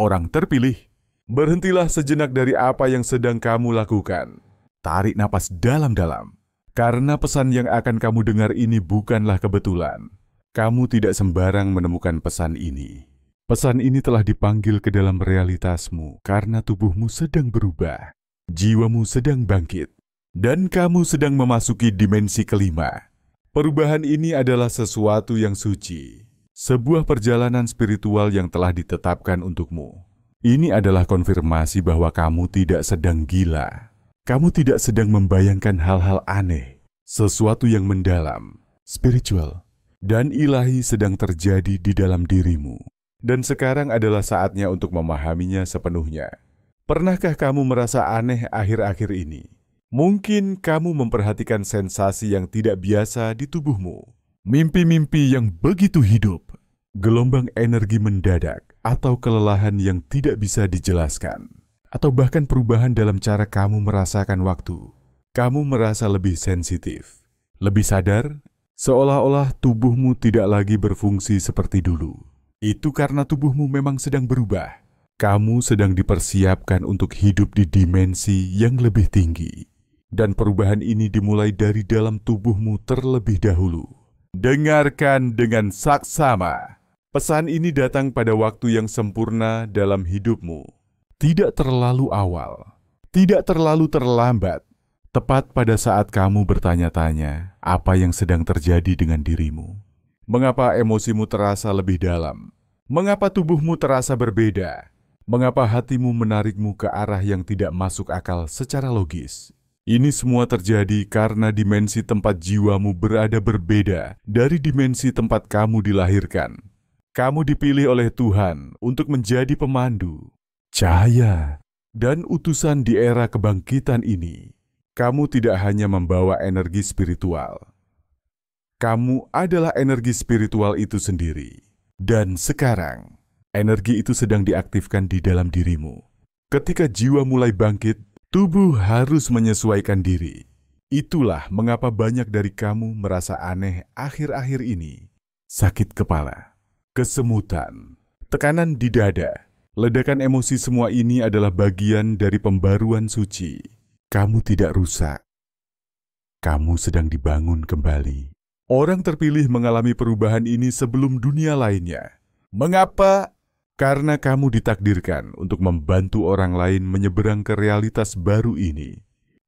Orang terpilih, berhentilah sejenak dari apa yang sedang kamu lakukan. Tarik napas dalam-dalam, karena pesan yang akan kamu dengar ini bukanlah kebetulan. Kamu tidak sembarang menemukan pesan ini. Pesan ini telah dipanggil ke dalam realitasmu karena tubuhmu sedang berubah, jiwamu sedang bangkit, dan kamu sedang memasuki dimensi kelima. Perubahan ini adalah sesuatu yang suci, sebuah perjalanan spiritual yang telah ditetapkan untukmu. Ini adalah konfirmasi bahwa kamu tidak sedang gila. Kamu tidak sedang membayangkan hal-hal aneh. Sesuatu yang mendalam, spiritual, dan ilahi sedang terjadi di dalam dirimu. Dan sekarang adalah saatnya untuk memahaminya sepenuhnya. Pernahkah kamu merasa aneh akhir-akhir ini? Mungkin kamu memperhatikan sensasi yang tidak biasa di tubuhmu. Mimpi-mimpi yang begitu hidup. Gelombang energi mendadak atau kelelahan yang tidak bisa dijelaskan. Atau bahkan perubahan dalam cara kamu merasakan waktu. Kamu merasa lebih sensitif, lebih sadar, seolah-olah tubuhmu tidak lagi berfungsi seperti dulu. Itu karena tubuhmu memang sedang berubah. Kamu sedang dipersiapkan untuk hidup di dimensi yang lebih tinggi. Dan perubahan ini dimulai dari dalam tubuhmu terlebih dahulu. Dengarkan dengan saksama. Pesan ini datang pada waktu yang sempurna dalam hidupmu. Tidak terlalu awal, tidak terlalu terlambat. Tepat pada saat kamu bertanya-tanya apa yang sedang terjadi dengan dirimu. Mengapa emosimu terasa lebih dalam? Mengapa tubuhmu terasa berbeda? Mengapa hatimu menarikmu ke arah yang tidak masuk akal secara logis? Ini semua terjadi karena dimensi tempat jiwamu berada berbeda dari dimensi tempat kamu dilahirkan. Kamu dipilih oleh Tuhan untuk menjadi pemandu, cahaya, dan utusan di era kebangkitan ini. Kamu tidak hanya membawa energi spiritual. Kamu adalah energi spiritual itu sendiri. Dan sekarang, energi itu sedang diaktifkan di dalam dirimu. Ketika jiwa mulai bangkit, tubuh harus menyesuaikan diri. Itulah mengapa banyak dari kamu merasa aneh akhir-akhir ini. Sakit kepala, kesemutan, tekanan di dada, ledakan emosi, semua ini adalah bagian dari pembaruan suci. Kamu tidak rusak. Kamu sedang dibangun kembali. Orang terpilih mengalami perubahan ini sebelum dunia lainnya. Mengapa? Karena kamu ditakdirkan untuk membantu orang lain menyeberang ke realitas baru ini.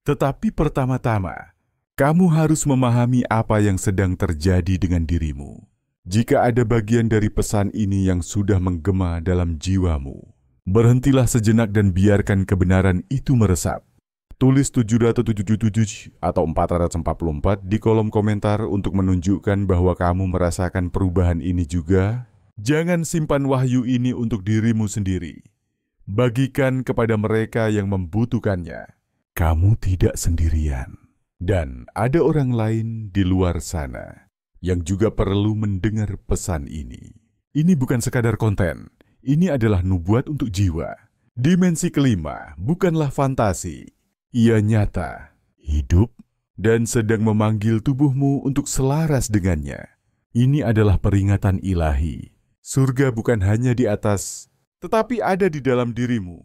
Tetapi pertama-tama, kamu harus memahami apa yang sedang terjadi dengan dirimu. Jika ada bagian dari pesan ini yang sudah menggema dalam jiwamu, berhentilah sejenak dan biarkan kebenaran itu meresap. Tulis 777 atau 444 di kolom komentar untuk menunjukkan bahwa kamu merasakan perubahan ini juga. Jangan simpan wahyu ini untuk dirimu sendiri. Bagikan kepada mereka yang membutuhkannya. Kamu tidak sendirian. Dan ada orang lain di luar sana yang juga perlu mendengar pesan ini. Ini bukan sekadar konten. Ini adalah nubuat untuk jiwa. Dimensi kelima bukanlah fantasi. Ia nyata, hidup, dan sedang memanggil tubuhmu untuk selaras dengannya. Ini adalah peringatan ilahi. Surga bukan hanya di atas, tetapi ada di dalam dirimu.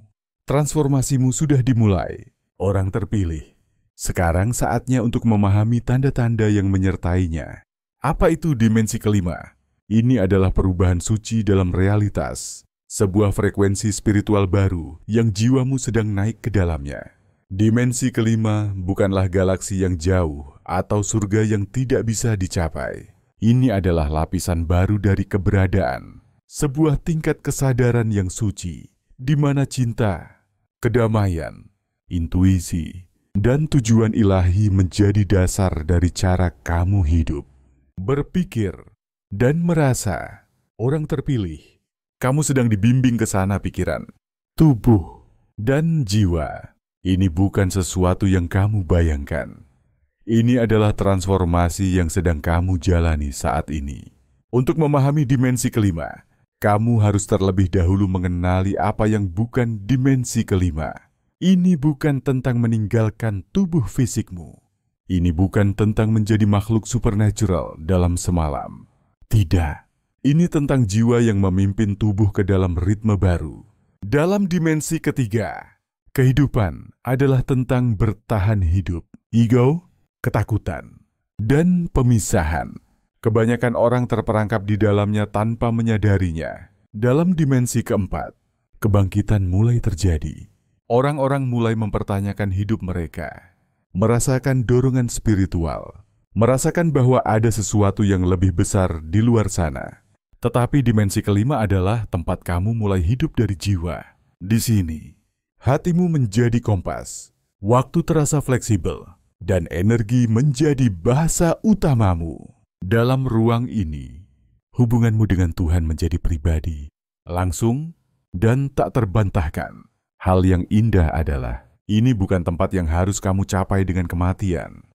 Transformasimu sudah dimulai. Orang terpilih. Sekarang saatnya untuk memahami tanda-tanda yang menyertainya. Apa itu dimensi kelima? Ini adalah perubahan suci dalam realitas. Sebuah frekuensi spiritual baru yang jiwamu sedang naik ke dalamnya. Dimensi kelima bukanlah galaksi yang jauh atau surga yang tidak bisa dicapai. Ini adalah lapisan baru dari keberadaan, sebuah tingkat kesadaran yang suci, di mana cinta, kedamaian, intuisi, dan tujuan ilahi menjadi dasar dari cara kamu hidup, berpikir, dan merasa. Orang terpilih, kamu sedang dibimbing ke sana pikiran, tubuh, dan jiwa. Ini bukan sesuatu yang kamu bayangkan. Ini adalah transformasi yang sedang kamu jalani saat ini. Untuk memahami dimensi kelima, kamu harus terlebih dahulu mengenali apa yang bukan dimensi kelima. Ini bukan tentang meninggalkan tubuh fisikmu. Ini bukan tentang menjadi makhluk supernatural dalam semalam. Tidak. Ini tentang jiwa yang memimpin tubuh ke dalam ritme baru. Dalam dimensi ketiga, kehidupan adalah tentang bertahan hidup, ego, ketakutan, dan pemisahan. Kebanyakan orang terperangkap di dalamnya tanpa menyadarinya. Dalam dimensi keempat, kebangkitan mulai terjadi. Orang-orang mulai mempertanyakan hidup mereka, merasakan dorongan spiritual, merasakan bahwa ada sesuatu yang lebih besar di luar sana. Tetapi dimensi kelima adalah tempat kamu mulai hidup dari jiwa. Di sini, hatimu menjadi kompas, waktu terasa fleksibel, dan energi menjadi bahasa utamamu. Dalam ruang ini, hubunganmu dengan Tuhan menjadi pribadi, langsung, dan tak terbantahkan. Hal yang indah adalah, ini bukan tempat yang harus kamu capai dengan kematian.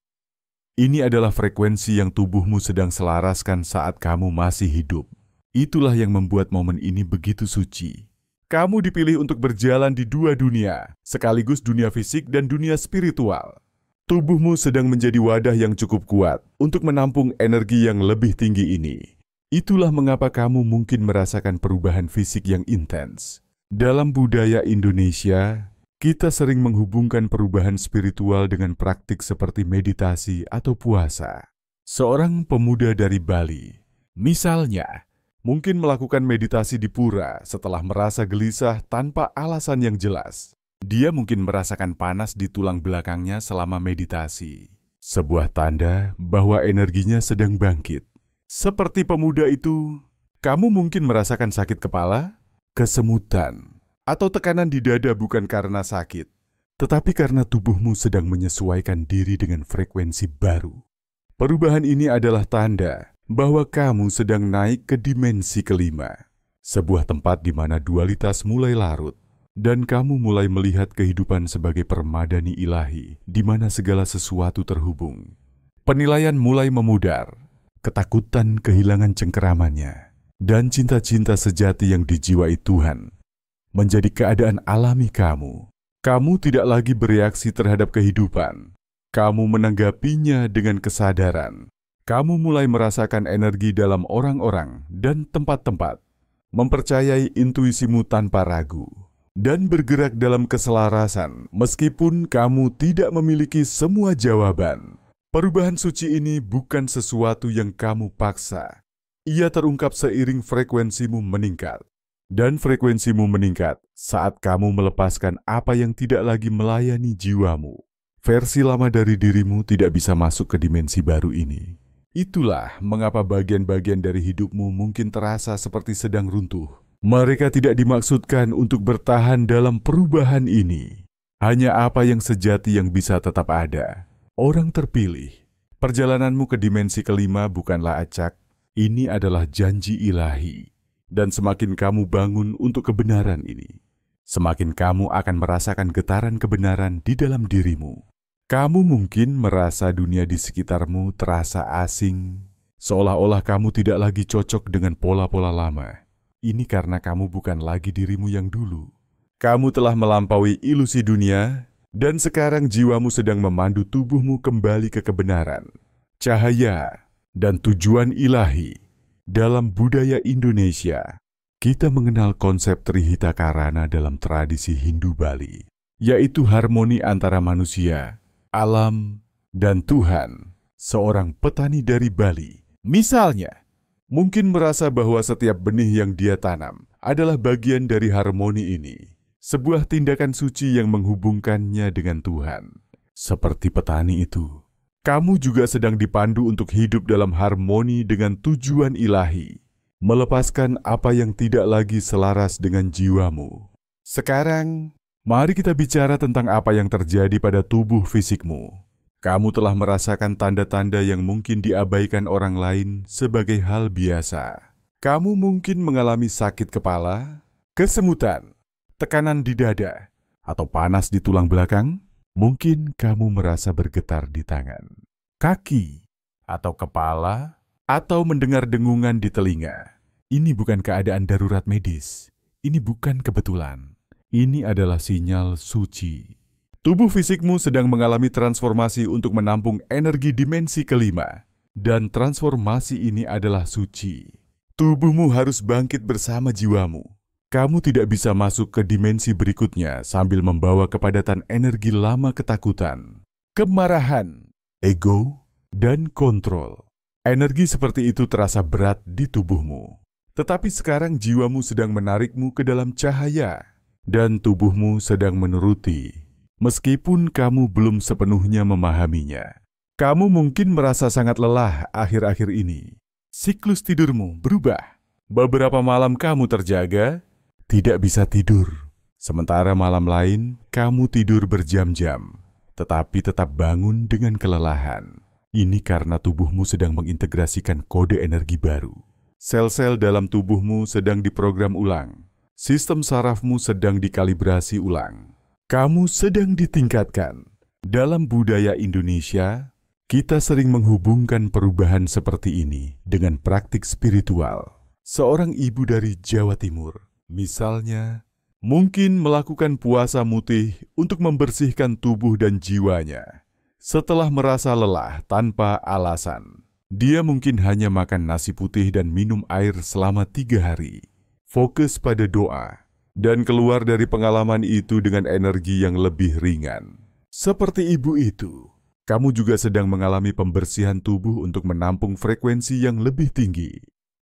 Ini adalah frekuensi yang tubuhmu sedang selaraskan saat kamu masih hidup. Itulah yang membuat momen ini begitu suci. Kamu dipilih untuk berjalan di dua dunia, sekaligus dunia fisik dan dunia spiritual. Tubuhmu sedang menjadi wadah yang cukup kuat untuk menampung energi yang lebih tinggi ini. Itulah mengapa kamu mungkin merasakan perubahan fisik yang intens. Dalam budaya Indonesia, kita sering menghubungkan perubahan spiritual dengan praktik seperti meditasi atau puasa. Seorang pemuda dari Bali, misalnya, mungkin melakukan meditasi di pura setelah merasa gelisah tanpa alasan yang jelas. Dia mungkin merasakan panas di tulang belakangnya selama meditasi. Sebuah tanda bahwa energinya sedang bangkit. Seperti pemuda itu, kamu mungkin merasakan sakit kepala, kesemutan, atau tekanan di dada bukan karena sakit, tetapi karena tubuhmu sedang menyesuaikan diri dengan frekuensi baru. Perubahan ini adalah tanda bahwa kamu sedang naik ke dimensi kelima, sebuah tempat di mana dualitas mulai larut, dan kamu mulai melihat kehidupan sebagai permadani ilahi, di mana segala sesuatu terhubung. Penilaian mulai memudar, ketakutan kehilangan cengkeramannya, dan cinta-cinta sejati yang dijiwai Tuhan menjadi keadaan alami kamu. Kamu tidak lagi bereaksi terhadap kehidupan. Kamu menanggapinya dengan kesadaran. Kamu mulai merasakan energi dalam orang-orang dan tempat-tempat, mempercayai intuisimu tanpa ragu, dan bergerak dalam keselarasan meskipun kamu tidak memiliki semua jawaban. Perubahan suci ini bukan sesuatu yang kamu paksa. Ia terungkap seiring frekuensimu meningkat. Dan frekuensimu meningkat saat kamu melepaskan apa yang tidak lagi melayani jiwamu. Versi lama dari dirimu tidak bisa masuk ke dimensi baru ini. Itulah mengapa bagian-bagian dari hidupmu mungkin terasa seperti sedang runtuh. Mereka tidak dimaksudkan untuk bertahan dalam perubahan ini. Hanya apa yang sejati yang bisa tetap ada. Orang terpilih. Perjalananmu ke dimensi kelima bukanlah acak. Ini adalah janji ilahi. Dan semakin kamu bangun untuk kebenaran ini, semakin kamu akan merasakan getaran kebenaran di dalam dirimu. Kamu mungkin merasa dunia di sekitarmu terasa asing, seolah-olah kamu tidak lagi cocok dengan pola-pola lama. Ini karena kamu bukan lagi dirimu yang dulu. Kamu telah melampaui ilusi dunia, dan sekarang jiwamu sedang memandu tubuhmu kembali ke kebenaran, cahaya, dan tujuan ilahi. Dalam budaya Indonesia, kita mengenal konsep Trihita Karana dalam tradisi Hindu Bali, yaitu harmoni antara manusia, alam, dan Tuhan. Seorang petani dari Bali, misalnya, mungkin merasa bahwa setiap benih yang dia tanam adalah bagian dari harmoni ini, sebuah tindakan suci yang menghubungkannya dengan Tuhan. Seperti petani itu, kamu juga sedang dipandu untuk hidup dalam harmoni dengan tujuan ilahi, melepaskan apa yang tidak lagi selaras dengan jiwamu. Sekarang, mari kita bicara tentang apa yang terjadi pada tubuh fisikmu. Kamu telah merasakan tanda-tanda yang mungkin diabaikan orang lain sebagai hal biasa. Kamu mungkin mengalami sakit kepala, kesemutan, tekanan di dada, atau panas di tulang belakang. Mungkin kamu merasa bergetar di tangan, kaki, atau kepala, atau mendengar dengungan di telinga. Ini bukan keadaan darurat medis. Ini bukan kebetulan. Ini adalah sinyal suci. Tubuh fisikmu sedang mengalami transformasi untuk menampung energi dimensi kelima. Dan transformasi ini adalah suci. Tubuhmu harus bangkit bersama jiwamu. Kamu tidak bisa masuk ke dimensi berikutnya sambil membawa kepadatan energi lama ketakutan, kemarahan, ego, dan kontrol. Energi seperti itu terasa berat di tubuhmu. Tetapi sekarang jiwamu sedang menarikmu ke dalam cahaya, dan tubuhmu sedang menuruti, meskipun kamu belum sepenuhnya memahaminya. Kamu mungkin merasa sangat lelah akhir-akhir ini. Siklus tidurmu berubah. Beberapa malam kamu terjaga, tidak bisa tidur. Sementara malam lain, kamu tidur berjam-jam, tetapi tetap bangun dengan kelelahan. Ini karena tubuhmu sedang mengintegrasikan kode energi baru. Sel-sel dalam tubuhmu sedang diprogram ulang. Sistem sarafmu sedang dikalibrasi ulang. Kamu sedang ditingkatkan. Dalam budaya Indonesia, kita sering menghubungkan perubahan seperti ini dengan praktik spiritual. Seorang ibu dari Jawa Timur, misalnya, mungkin melakukan puasa mutih untuk membersihkan tubuh dan jiwanya. Setelah merasa lelah tanpa alasan, dia mungkin hanya makan nasi putih dan minum air selama 3 hari. Fokus pada doa, dan keluar dari pengalaman itu dengan energi yang lebih ringan. Seperti ibu itu, kamu juga sedang mengalami pembersihan tubuh untuk menampung frekuensi yang lebih tinggi.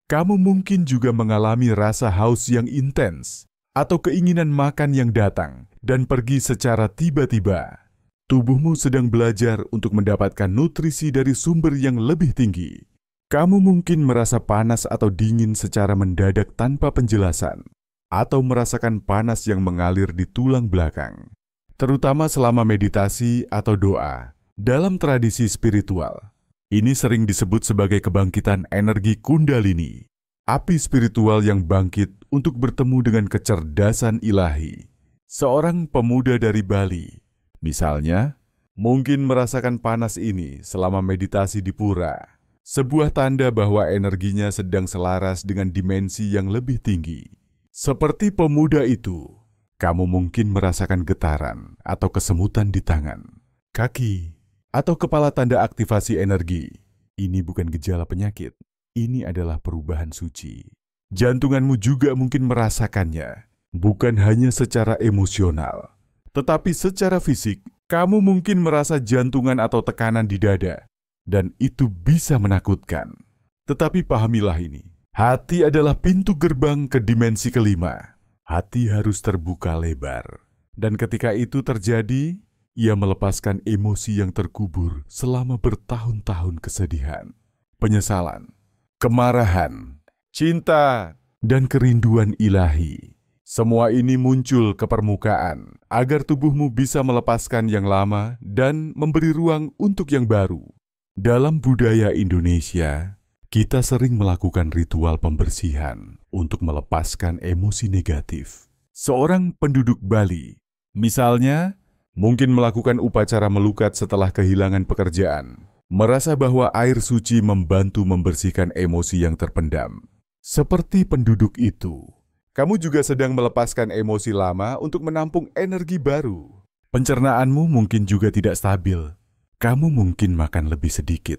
Kamu mungkin juga mengalami rasa haus yang intens, atau keinginan makan yang datang dan pergi secara tiba-tiba. Tubuhmu sedang belajar untuk mendapatkan nutrisi dari sumber yang lebih tinggi. Kamu mungkin merasa panas atau dingin secara mendadak tanpa penjelasan, atau merasakan panas yang mengalir di tulang belakang, terutama selama meditasi atau doa. Dalam tradisi spiritual, ini sering disebut sebagai kebangkitan energi Kundalini, api spiritual yang bangkit untuk bertemu dengan kecerdasan ilahi. Seorang pemuda dari Bali, misalnya, mungkin merasakan panas ini selama meditasi di pura, sebuah tanda bahwa energinya sedang selaras dengan dimensi yang lebih tinggi. Seperti pemuda itu, kamu mungkin merasakan getaran atau kesemutan di tangan, kaki, atau kepala, tanda aktivasi energi. Ini bukan gejala penyakit, ini adalah perubahan suci. Jantunganmu juga mungkin merasakannya, bukan hanya secara emosional, tetapi secara fisik. Kamu mungkin merasa jantungan atau tekanan di dada, dan itu bisa menakutkan. Tetapi pahamilah ini, hati adalah pintu gerbang ke dimensi kelima. Hati harus terbuka lebar, dan ketika itu terjadi, ia melepaskan emosi yang terkubur selama bertahun-tahun: kesedihan, penyesalan, kemarahan, cinta, dan kerinduan ilahi. Semua ini muncul ke permukaan agar tubuhmu bisa melepaskan yang lama dan memberi ruang untuk yang baru. Dalam budaya Indonesia, kita sering melakukan ritual pembersihan untuk melepaskan emosi negatif. Seorang penduduk Bali, misalnya, mungkin melakukan upacara melukat setelah kehilangan pekerjaan, merasa bahwa air suci membantu membersihkan emosi yang terpendam. Seperti penduduk itu, kamu juga sedang melepaskan emosi lama untuk menampung energi baru. Pencernaanmu mungkin juga tidak stabil. Kamu mungkin makan lebih sedikit,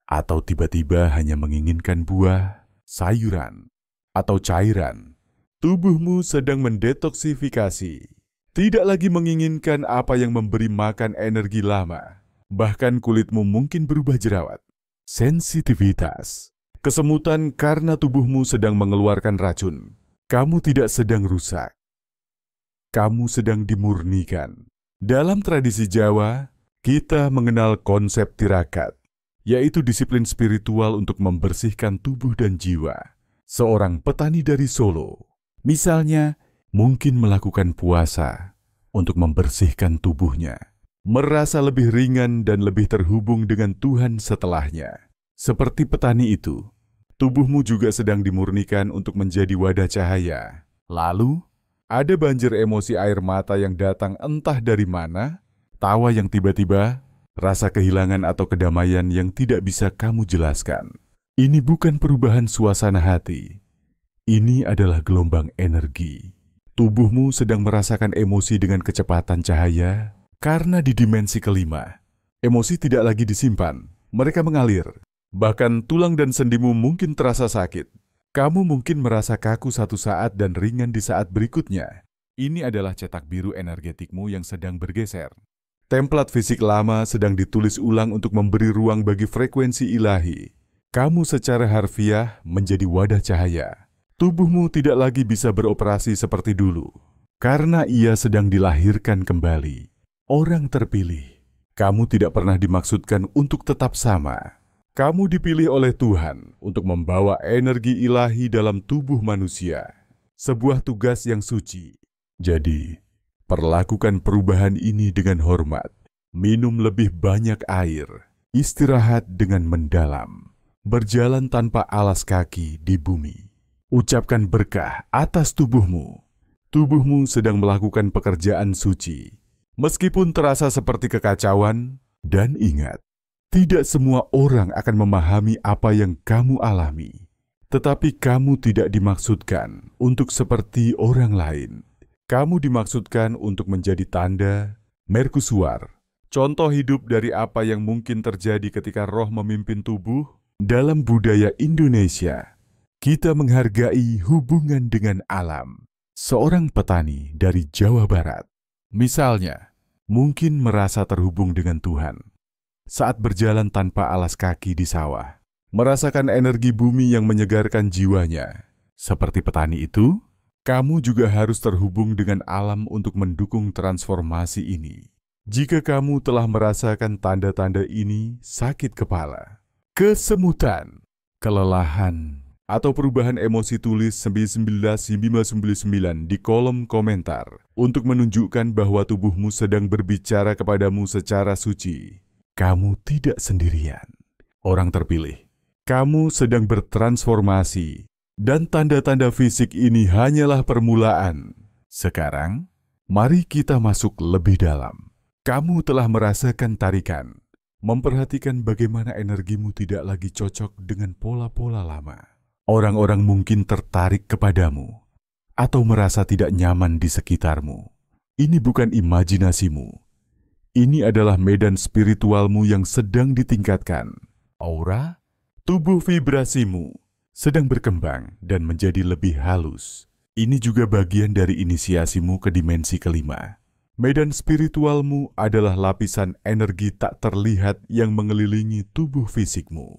atau tiba-tiba hanya menginginkan buah, sayuran, atau cairan. Tubuhmu sedang mendetoksifikasi. Tidak lagi menginginkan apa yang memberi makan energi lama. Bahkan kulitmu mungkin berubah jerawat. Sensitivitas, kesemutan karena tubuhmu sedang mengeluarkan racun. Kamu tidak sedang rusak. Kamu sedang dimurnikan. Dalam tradisi Jawa, kita mengenal konsep tirakat, yaitu disiplin spiritual untuk membersihkan tubuh dan jiwa. Seorang petani dari Solo, misalnya, mungkin melakukan puasa untuk membersihkan tubuhnya, merasa lebih ringan dan lebih terhubung dengan Tuhan setelahnya. Seperti petani itu, tubuhmu juga sedang dimurnikan untuk menjadi wadah cahaya. Lalu, ada banjir emosi air mata yang datang entah dari mana, tawa yang tiba-tiba, rasa kehilangan atau kedamaian yang tidak bisa kamu jelaskan. Ini bukan perubahan suasana hati. Ini adalah gelombang energi. Tubuhmu sedang merasakan emosi dengan kecepatan cahaya karena di dimensi kelima, emosi tidak lagi disimpan, mereka mengalir. Bahkan tulang dan sendimu mungkin terasa sakit. Kamu mungkin merasa kaku satu saat dan ringan di saat berikutnya. Ini adalah cetak biru energetikmu yang sedang bergeser. Template fisik lama sedang ditulis ulang untuk memberi ruang bagi frekuensi ilahi. Kamu secara harfiah menjadi wadah cahaya. Tubuhmu tidak lagi bisa beroperasi seperti dulu, karena ia sedang dilahirkan kembali. Orang terpilih. Kamu tidak pernah dimaksudkan untuk tetap sama. Kamu dipilih oleh Tuhan untuk membawa energi ilahi dalam tubuh manusia. Sebuah tugas yang suci. Jadi, perlakukan perubahan ini dengan hormat. Minum lebih banyak air. Istirahat dengan mendalam. Berjalan tanpa alas kaki di bumi. Ucapkan berkah atas tubuhmu. Tubuhmu sedang melakukan pekerjaan suci. Meskipun terasa seperti kekacauan, dan ingat, tidak semua orang akan memahami apa yang kamu alami. Tetapi kamu tidak dimaksudkan untuk seperti orang lain. Kamu dimaksudkan untuk menjadi tanda, merkusuar, contoh hidup dari apa yang mungkin terjadi ketika roh memimpin tubuh. Dalam budaya Indonesia, kita menghargai hubungan dengan alam. Seorang petani dari Jawa Barat, misalnya, mungkin merasa terhubung dengan Tuhan. Saat berjalan tanpa alas kaki di sawah, merasakan energi bumi yang menyegarkan jiwanya. Seperti petani itu, kamu juga harus terhubung dengan alam untuk mendukung transformasi ini. Jika kamu telah merasakan tanda-tanda ini, sakit kepala, kesemutan, kelelahan, atau perubahan emosi, tulis 1999 di kolom komentar untuk menunjukkan bahwa tubuhmu sedang berbicara kepadamu secara suci. Kamu tidak sendirian. Orang terpilih, kamu sedang bertransformasi, dan tanda-tanda fisik ini hanyalah permulaan. Sekarang, mari kita masuk lebih dalam. Kamu telah merasakan tarikan, memperhatikan bagaimana energimu tidak lagi cocok dengan pola-pola lama. Orang-orang mungkin tertarik kepadamu, atau merasa tidak nyaman di sekitarmu. Ini bukan imajinasimu. Ini adalah medan spiritualmu yang sedang ditingkatkan. Aura, tubuh vibrasimu, sedang berkembang dan menjadi lebih halus. Ini juga bagian dari inisiasimu ke dimensi kelima. Medan spiritualmu adalah lapisan energi tak terlihat yang mengelilingi tubuh fisikmu.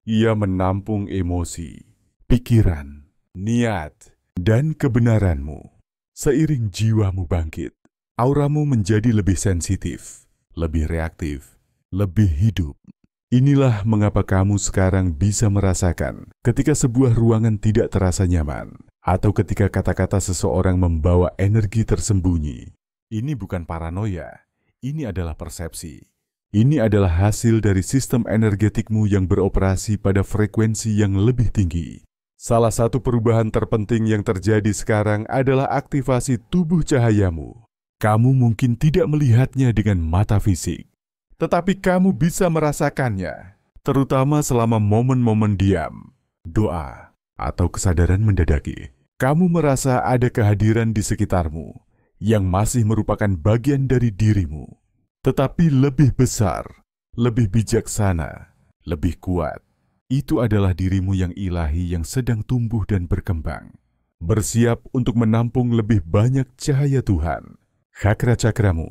Ia menampung emosi, pikiran, niat, dan kebenaranmu. Seiring jiwamu bangkit, auramu menjadi lebih sensitif, lebih reaktif, lebih hidup. Inilah mengapa kamu sekarang bisa merasakan ketika sebuah ruangan tidak terasa nyaman, atau ketika kata-kata seseorang membawa energi tersembunyi. Ini bukan paranoia, ini adalah persepsi. Ini adalah hasil dari sistem energetikmu yang beroperasi pada frekuensi yang lebih tinggi. Salah satu perubahan terpenting yang terjadi sekarang adalah aktivasi tubuh cahayamu. Kamu mungkin tidak melihatnya dengan mata fisik, tetapi kamu bisa merasakannya, terutama selama momen-momen diam, doa, atau kesadaran mendadaki. Kamu merasa ada kehadiran di sekitarmu yang masih merupakan bagian dari dirimu, tetapi lebih besar, lebih bijaksana, lebih kuat. Itu adalah dirimu yang ilahi yang sedang tumbuh dan berkembang, bersiap untuk menampung lebih banyak cahaya Tuhan. Chakra cakramu,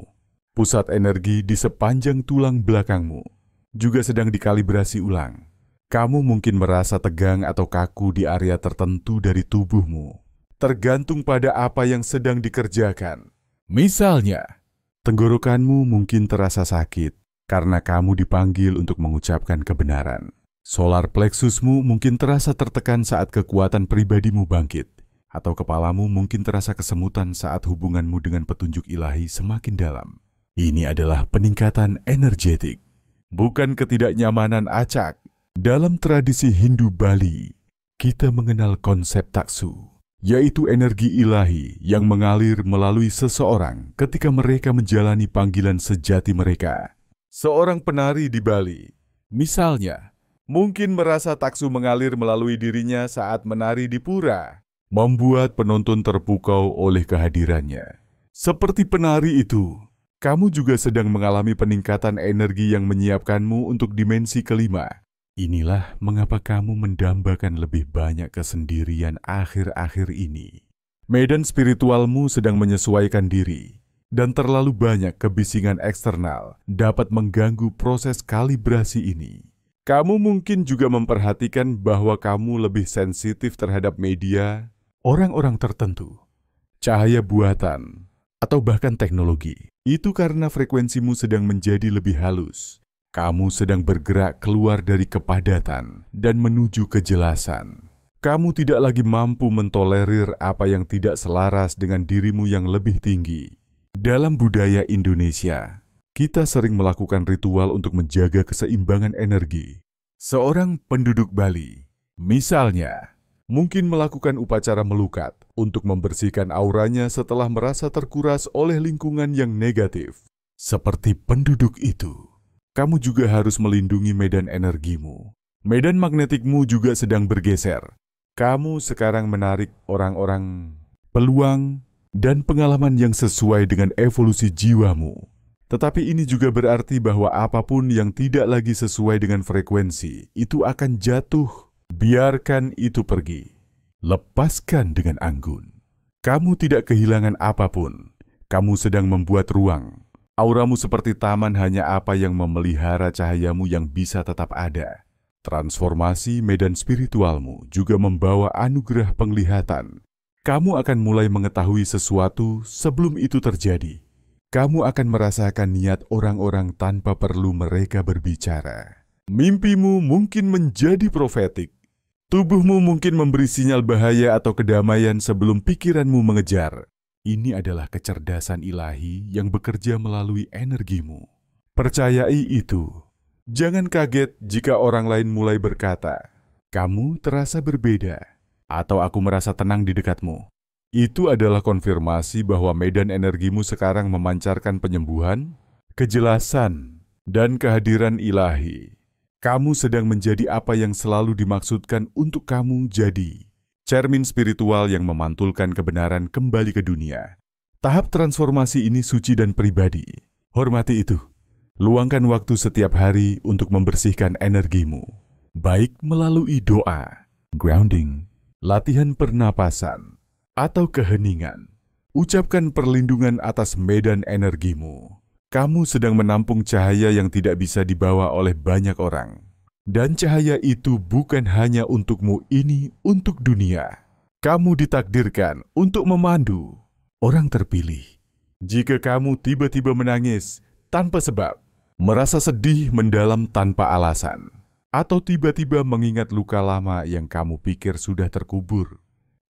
pusat energi di sepanjang tulang belakangmu, juga sedang dikalibrasi ulang. Kamu mungkin merasa tegang atau kaku di area tertentu dari tubuhmu, tergantung pada apa yang sedang dikerjakan. Misalnya, tenggorokanmu mungkin terasa sakit karena kamu dipanggil untuk mengucapkan kebenaran. Solar plexusmu mungkin terasa tertekan saat kekuatan pribadimu bangkit. Atau kepalamu mungkin terasa kesemutan saat hubunganmu dengan petunjuk ilahi semakin dalam. Ini adalah peningkatan energetik, bukan ketidaknyamanan acak. Dalam tradisi Hindu Bali, kita mengenal konsep taksu, yaitu energi ilahi yang mengalir melalui seseorang ketika mereka menjalani panggilan sejati mereka. Seorang penari di Bali, misalnya, mungkin merasa taksu mengalir melalui dirinya saat menari di pura, membuat penonton terpukau oleh kehadirannya. Seperti penari itu, kamu juga sedang mengalami peningkatan energi yang menyiapkanmu untuk dimensi kelima. Inilah mengapa kamu mendambakan lebih banyak kesendirian akhir-akhir ini. Medan spiritualmu sedang menyesuaikan diri, dan terlalu banyak kebisingan eksternal dapat mengganggu proses kalibrasi ini. Kamu mungkin juga memperhatikan bahwa kamu lebih sensitif terhadap media, orang-orang tertentu, cahaya buatan, atau bahkan teknologi. Itu karena frekuensimu sedang menjadi lebih halus. Kamu sedang bergerak keluar dari kepadatan dan menuju kejelasan. Kamu tidak lagi mampu mentolerir apa yang tidak selaras dengan dirimu yang lebih tinggi. Dalam budaya Indonesia, kita sering melakukan ritual untuk menjaga keseimbangan energi. Seorang penduduk Bali, misalnya, mungkin melakukan upacara melukat untuk membersihkan auranya setelah merasa terkuras oleh lingkungan yang negatif. Seperti penduduk itu, kamu juga harus melindungi medan energimu. Medan magnetikmu juga sedang bergeser. Kamu sekarang menarik orang-orang, peluang, dan pengalaman yang sesuai dengan evolusi jiwamu. Tetapi ini juga berarti bahwa apapun yang tidak lagi sesuai dengan frekuensi, itu akan jatuh. Biarkan itu pergi. Lepaskan dengan anggun. Kamu tidak kehilangan apapun. Kamu sedang membuat ruang. Auramu seperti taman, hanya apa yang memelihara cahayamu yang bisa tetap ada. Transformasi medan spiritualmu juga membawa anugerah penglihatan. Kamu akan mulai mengetahui sesuatu sebelum itu terjadi. Kamu akan merasakan niat orang-orang tanpa perlu mereka berbicara. Mimpimu mungkin menjadi profetik. Tubuhmu mungkin memberi sinyal bahaya atau kedamaian sebelum pikiranmu mengejar. Ini adalah kecerdasan ilahi yang bekerja melalui energimu. Percayai itu. Jangan kaget jika orang lain mulai berkata, "Kamu terasa berbeda," atau "Aku merasa tenang di dekatmu." Itu adalah konfirmasi bahwa medan energimu sekarang memancarkan penyembuhan, kejelasan, dan kehadiran ilahi. Kamu sedang menjadi apa yang selalu dimaksudkan untuk kamu jadi. Cermin spiritual yang memantulkan kebenaran kembali ke dunia. Tahap transformasi ini suci dan pribadi. Hormati itu. Luangkan waktu setiap hari untuk membersihkan energimu. Baik melalui doa, grounding, latihan pernapasan, atau keheningan. Ucapkan perlindungan atas medan energimu. Kamu sedang menampung cahaya yang tidak bisa dibawa oleh banyak orang. Dan cahaya itu bukan hanya untukmu, ini untuk dunia. Kamu ditakdirkan untuk memandu orang terpilih. Jika kamu tiba-tiba menangis tanpa sebab, merasa sedih mendalam tanpa alasan, atau tiba-tiba mengingat luka lama yang kamu pikir sudah terkubur,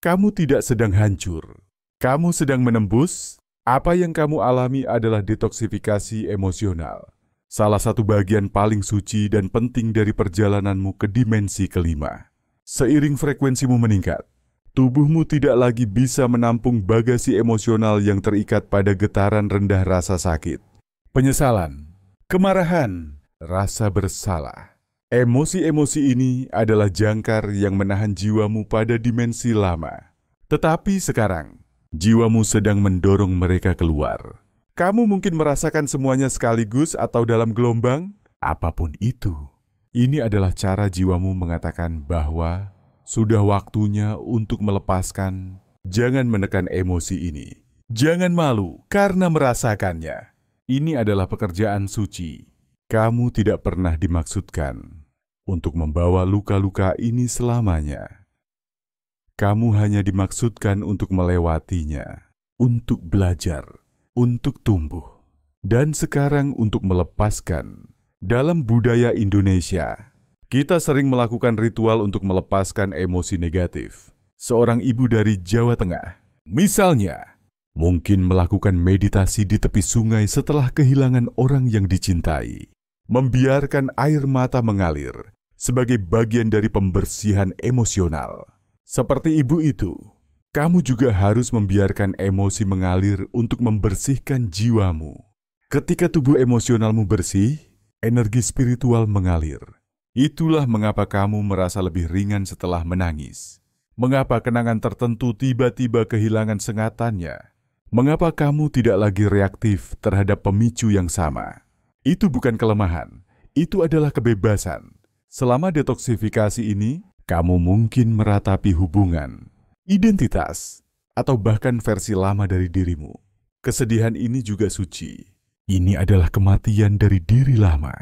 kamu tidak sedang hancur. Kamu sedang menembus. Apa yang kamu alami adalah detoksifikasi emosional. Salah satu bagian paling suci dan penting dari perjalananmu ke dimensi kelima. Seiring frekuensimu meningkat, tubuhmu tidak lagi bisa menampung bagasi emosional yang terikat pada getaran rendah rasa sakit, penyesalan, kemarahan, rasa bersalah. Emosi-emosi ini adalah jangkar yang menahan jiwamu pada dimensi lama. Tetapi sekarang, jiwamu sedang mendorong mereka keluar. Kamu mungkin merasakan semuanya sekaligus atau dalam gelombang, apapun itu. Ini adalah cara jiwamu mengatakan bahwa sudah waktunya untuk melepaskan. Jangan menekan emosi ini. Jangan malu karena merasakannya. Ini adalah pekerjaan suci. Kamu tidak pernah dimaksudkan untuk membawa luka-luka ini selamanya. Kamu hanya dimaksudkan untuk melewatinya, untuk belajar, untuk tumbuh, dan sekarang untuk melepaskan. Dalam budaya Indonesia, kita sering melakukan ritual untuk melepaskan emosi negatif. Seorang ibu dari Jawa Tengah, misalnya, mungkin melakukan meditasi di tepi sungai setelah kehilangan orang yang dicintai. Membiarkan air mata mengalir sebagai bagian dari pembersihan emosional. Seperti ibu itu, kamu juga harus membiarkan emosi mengalir untuk membersihkan jiwamu. Ketika tubuh emosionalmu bersih, energi spiritual mengalir. Itulah mengapa kamu merasa lebih ringan setelah menangis. Mengapa kenangan tertentu tiba-tiba kehilangan sengatannya. Mengapa kamu tidak lagi reaktif terhadap pemicu yang sama. Itu bukan kelemahan, itu adalah kebebasan. Selama detoksifikasi ini, kamu mungkin meratapi hubungan, identitas, atau bahkan versi lama dari dirimu. Kesedihan ini juga suci. Ini adalah kematian dari diri lama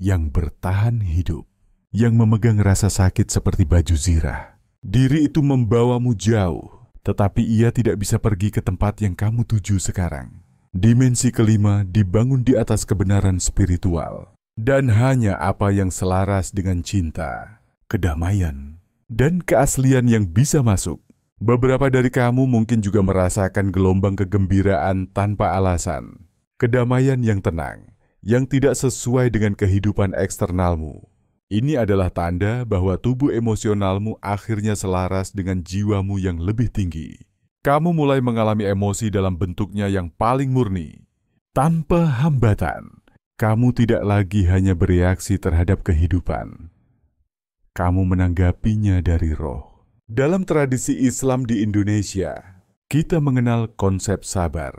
yang bertahan hidup, yang memegang rasa sakit seperti baju zirah. Diri itu membawamu jauh, tetapi ia tidak bisa pergi ke tempat yang kamu tuju sekarang. Dimensi kelima dibangun di atas kebenaran spiritual, dan hanya apa yang selaras dengan cinta, kedamaian, dan keaslian yang bisa masuk. Beberapa dari kamu mungkin juga merasakan gelombang kegembiraan tanpa alasan, kedamaian yang tenang, yang tidak sesuai dengan kehidupan eksternalmu. Ini adalah tanda bahwa tubuh emosionalmu akhirnya selaras dengan jiwamu yang lebih tinggi. Kamu mulai mengalami emosi dalam bentuknya yang paling murni. Tanpa hambatan, kamu tidak lagi hanya bereaksi terhadap kehidupan. Kamu menanggapinya dari roh. Dalam tradisi Islam di Indonesia, kita mengenal konsep sabar,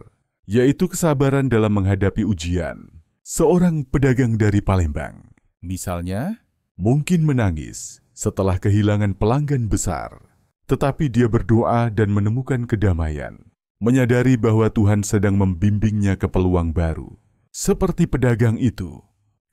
yaitu kesabaran dalam menghadapi ujian. Seorang pedagang dari Palembang, misalnya, mungkin menangis setelah kehilangan pelanggan besar, tetapi dia berdoa dan menemukan kedamaian, menyadari bahwa Tuhan sedang membimbingnya ke peluang baru. Seperti pedagang itu,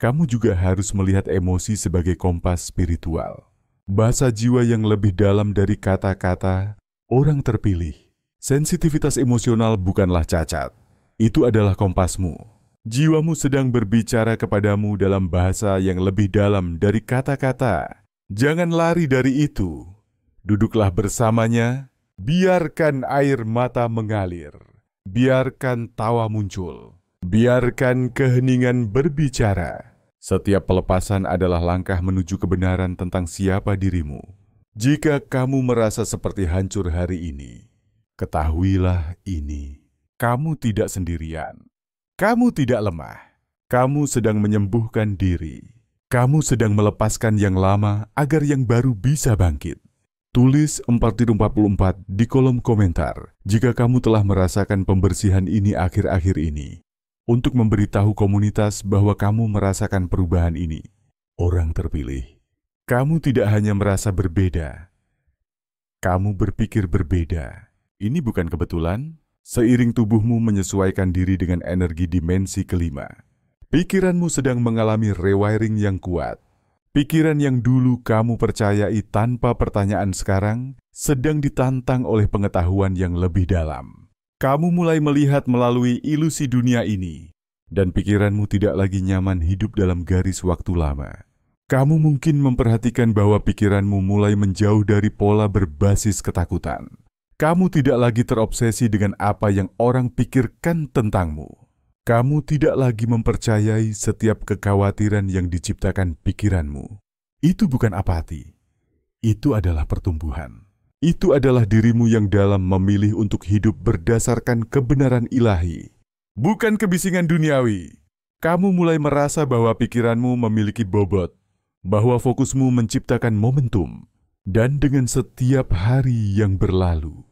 kamu juga harus melihat emosi sebagai kompas spiritual. Bahasa jiwa yang lebih dalam dari kata-kata orang terpilih. Sensitivitas emosional bukanlah cacat, itu adalah kompasmu. Jiwamu sedang berbicara kepadamu dalam bahasa yang lebih dalam dari kata-kata. Jangan lari dari itu. Duduklah bersamanya, biarkan air mata mengalir, biarkan tawa muncul, biarkan keheningan berbicara. Setiap pelepasan adalah langkah menuju kebenaran tentang siapa dirimu. Jika kamu merasa seperti hancur hari ini, ketahuilah ini, kamu tidak sendirian. Kamu tidak lemah. Kamu sedang menyembuhkan diri. Kamu sedang melepaskan yang lama agar yang baru bisa bangkit. Tulis 444 di kolom komentar jika kamu telah merasakan pembersihan ini akhir-akhir ini. Untuk memberitahu komunitas bahwa kamu merasakan perubahan ini. Orang terpilih. Kamu tidak hanya merasa berbeda. Kamu berpikir berbeda. Ini bukan kebetulan. Seiring tubuhmu menyesuaikan diri dengan energi dimensi kelima, pikiranmu sedang mengalami rewiring yang kuat. Pikiran yang dulu kamu percayai tanpa pertanyaan sekarang sedang ditantang oleh pengetahuan yang lebih dalam. Kamu mulai melihat melalui ilusi dunia ini, dan pikiranmu tidak lagi nyaman hidup dalam garis waktu lama. Kamu mungkin memperhatikan bahwa pikiranmu mulai menjauh dari pola berbasis ketakutan. Kamu tidak lagi terobsesi dengan apa yang orang pikirkan tentangmu. Kamu tidak lagi mempercayai setiap kekhawatiran yang diciptakan pikiranmu. Itu bukan apati. Itu adalah pertumbuhan. Itu adalah dirimu yang dalam memilih untuk hidup berdasarkan kebenaran ilahi. Bukan kebisingan duniawi. Kamu mulai merasa bahwa pikiranmu memiliki bobot, bahwa fokusmu menciptakan momentum, dan dengan setiap hari yang berlalu,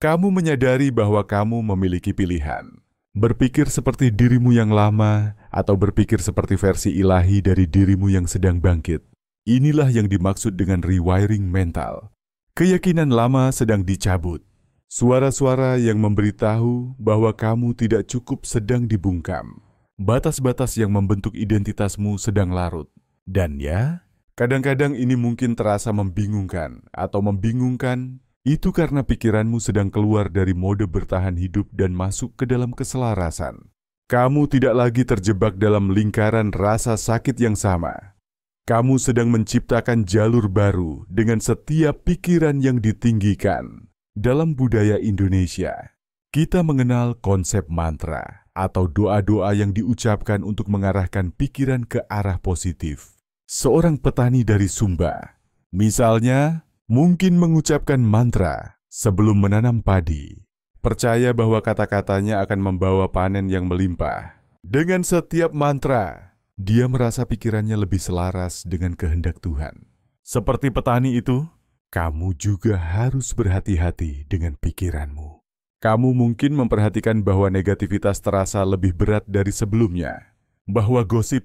kamu menyadari bahwa kamu memiliki pilihan. Berpikir seperti dirimu yang lama atau berpikir seperti versi ilahi dari dirimu yang sedang bangkit. Inilah yang dimaksud dengan rewiring mental. Keyakinan lama sedang dicabut. Suara-suara yang memberitahu bahwa kamu tidak cukup sedang dibungkam. Batas-batas yang membentuk identitasmu sedang larut. Dan ya, kadang-kadang ini mungkin terasa membingungkan atau membingungkan. Itu karena pikiranmu sedang keluar dari mode bertahan hidup dan masuk ke dalam keselarasan. Kamu tidak lagi terjebak dalam lingkaran rasa sakit yang sama. Kamu sedang menciptakan jalur baru dengan setiap pikiran yang ditinggikan. Dalam budaya Indonesia, kita mengenal konsep mantra atau doa-doa yang diucapkan untuk mengarahkan pikiran ke arah positif. Seorang petani dari Sumba, misalnya, mungkin mengucapkan mantra sebelum menanam padi, percaya bahwa kata-katanya akan membawa panen yang melimpah. Dengan setiap mantra, dia merasa pikirannya lebih selaras dengan kehendak Tuhan. Seperti petani itu, kamu juga harus berhati-hati dengan pikiranmu. Kamu mungkin memperhatikan bahwa negativitas terasa lebih berat dari sebelumnya, bahwa gosip,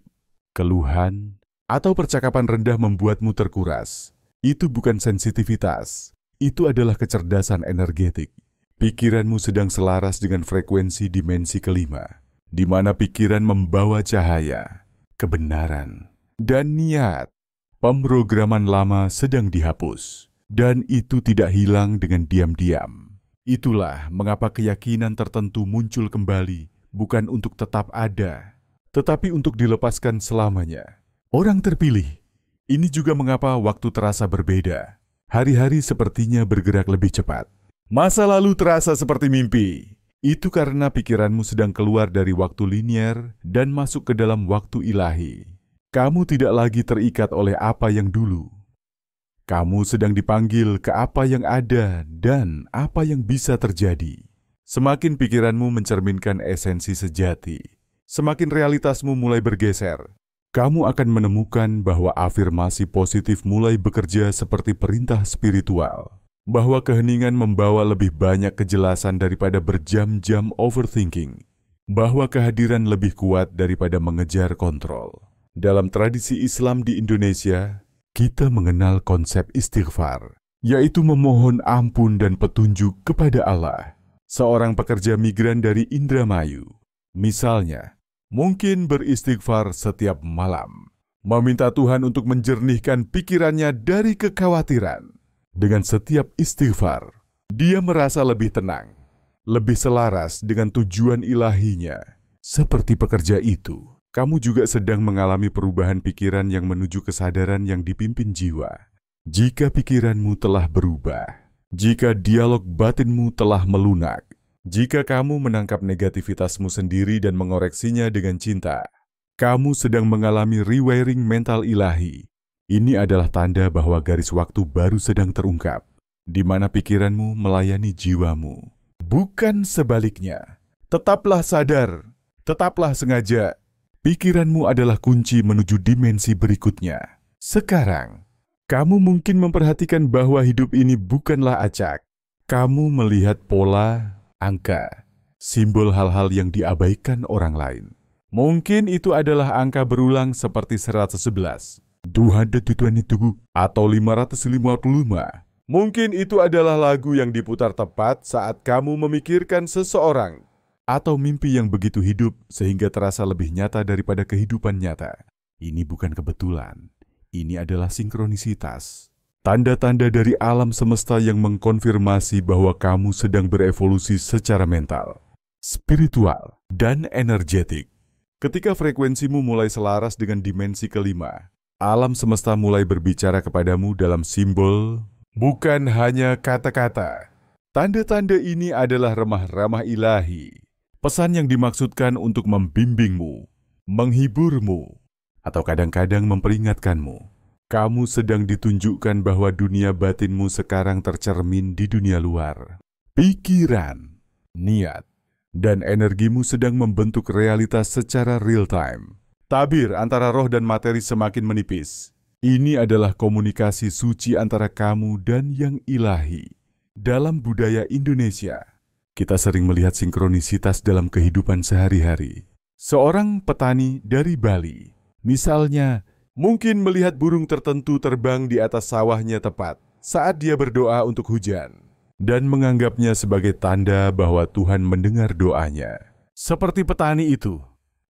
keluhan, atau percakapan rendah membuatmu terkuras. Itu bukan sensitivitas, itu adalah kecerdasan energetik. Pikiranmu sedang selaras dengan frekuensi dimensi kelima, di mana pikiran membawa cahaya, kebenaran, dan niat. Pemrograman lama sedang dihapus, dan itu tidak hilang dengan diam-diam. Itulah mengapa keyakinan tertentu muncul kembali, bukan untuk tetap ada, tetapi untuk dilepaskan selamanya. Orang terpilih. Ini juga mengapa waktu terasa berbeda. Hari-hari sepertinya bergerak lebih cepat. Masa lalu terasa seperti mimpi. Itu karena pikiranmu sedang keluar dari waktu linier dan masuk ke dalam waktu ilahi. Kamu tidak lagi terikat oleh apa yang dulu. Kamu sedang dipanggil ke apa yang ada dan apa yang bisa terjadi. Semakin pikiranmu mencerminkan esensi sejati, semakin realitasmu mulai bergeser. Kamu akan menemukan bahwa afirmasi positif mulai bekerja seperti perintah spiritual, bahwa keheningan membawa lebih banyak kejelasan daripada berjam-jam overthinking, bahwa kehadiran lebih kuat daripada mengejar kontrol. Dalam tradisi Islam di Indonesia, kita mengenal konsep istighfar, yaitu memohon ampun dan petunjuk kepada Allah. Seorang pekerja migran dari Indramayu, misalnya, mungkin beristighfar setiap malam, meminta Tuhan untuk menjernihkan pikirannya dari kekhawatiran. Dengan setiap istighfar, dia merasa lebih tenang, lebih selaras dengan tujuan ilahinya. Seperti pekerja itu, kamu juga sedang mengalami perubahan pikiran yang menuju kesadaran yang dipimpin jiwa. Jika pikiranmu telah berubah, jika dialog batinmu telah melunak, jika kamu menangkap negativitasmu sendiri dan mengoreksinya dengan cinta, kamu sedang mengalami rewiring mental ilahi. Ini adalah tanda bahwa garis waktu baru sedang terungkap, di mana pikiranmu melayani jiwamu. Bukan sebaliknya. Tetaplah sadar, tetaplah sengaja. Pikiranmu adalah kunci menuju dimensi berikutnya. Sekarang, kamu mungkin memperhatikan bahwa hidup ini bukanlah acak. Kamu melihat pola, angka, simbol hal-hal yang diabaikan orang lain. Mungkin itu adalah angka berulang seperti 111, 227, atau 555. Mungkin itu adalah lagu yang diputar tepat saat kamu memikirkan seseorang, atau mimpi yang begitu hidup sehingga terasa lebih nyata daripada kehidupan nyata. Ini bukan kebetulan, ini adalah sinkronisitas. Tanda-tanda dari alam semesta yang mengkonfirmasi bahwa kamu sedang berevolusi secara mental, spiritual, dan energetik. Ketika frekuensimu mulai selaras dengan dimensi kelima, alam semesta mulai berbicara kepadamu dalam simbol, bukan hanya kata-kata. Tanda-tanda ini adalah remah-remah ilahi. Pesan yang dimaksudkan untuk membimbingmu, menghiburmu, atau kadang-kadang memperingatkanmu. Kamu sedang ditunjukkan bahwa dunia batinmu sekarang tercermin di dunia luar. Pikiran, niat, dan energimu sedang membentuk realitas secara real time. Tabir antara roh dan materi semakin menipis. Ini adalah komunikasi suci antara kamu dan yang ilahi. Dalam budaya Indonesia, kita sering melihat sinkronisitas dalam kehidupan sehari-hari. Seorang petani dari Bali, misalnya, mungkin melihat burung tertentu terbang di atas sawahnya tepat saat dia berdoa untuk hujan, dan menganggapnya sebagai tanda bahwa Tuhan mendengar doanya. Seperti petani itu,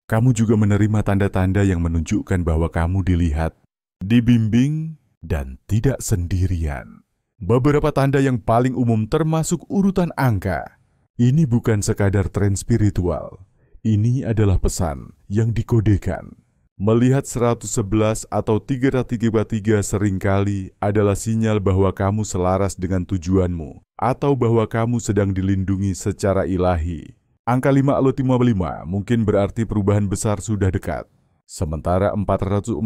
kamu juga menerima tanda-tanda yang menunjukkan bahwa kamu dilihat, dibimbing, dan tidak sendirian. Beberapa tanda yang paling umum termasuk urutan angka. Ini bukan sekadar tren spiritual, ini adalah pesan yang dikodekan. Melihat 111 atau 333 seringkali adalah sinyal bahwa kamu selaras dengan tujuanmu, atau bahwa kamu sedang dilindungi secara ilahi. Angka 555 mungkin berarti perubahan besar sudah dekat. Sementara 444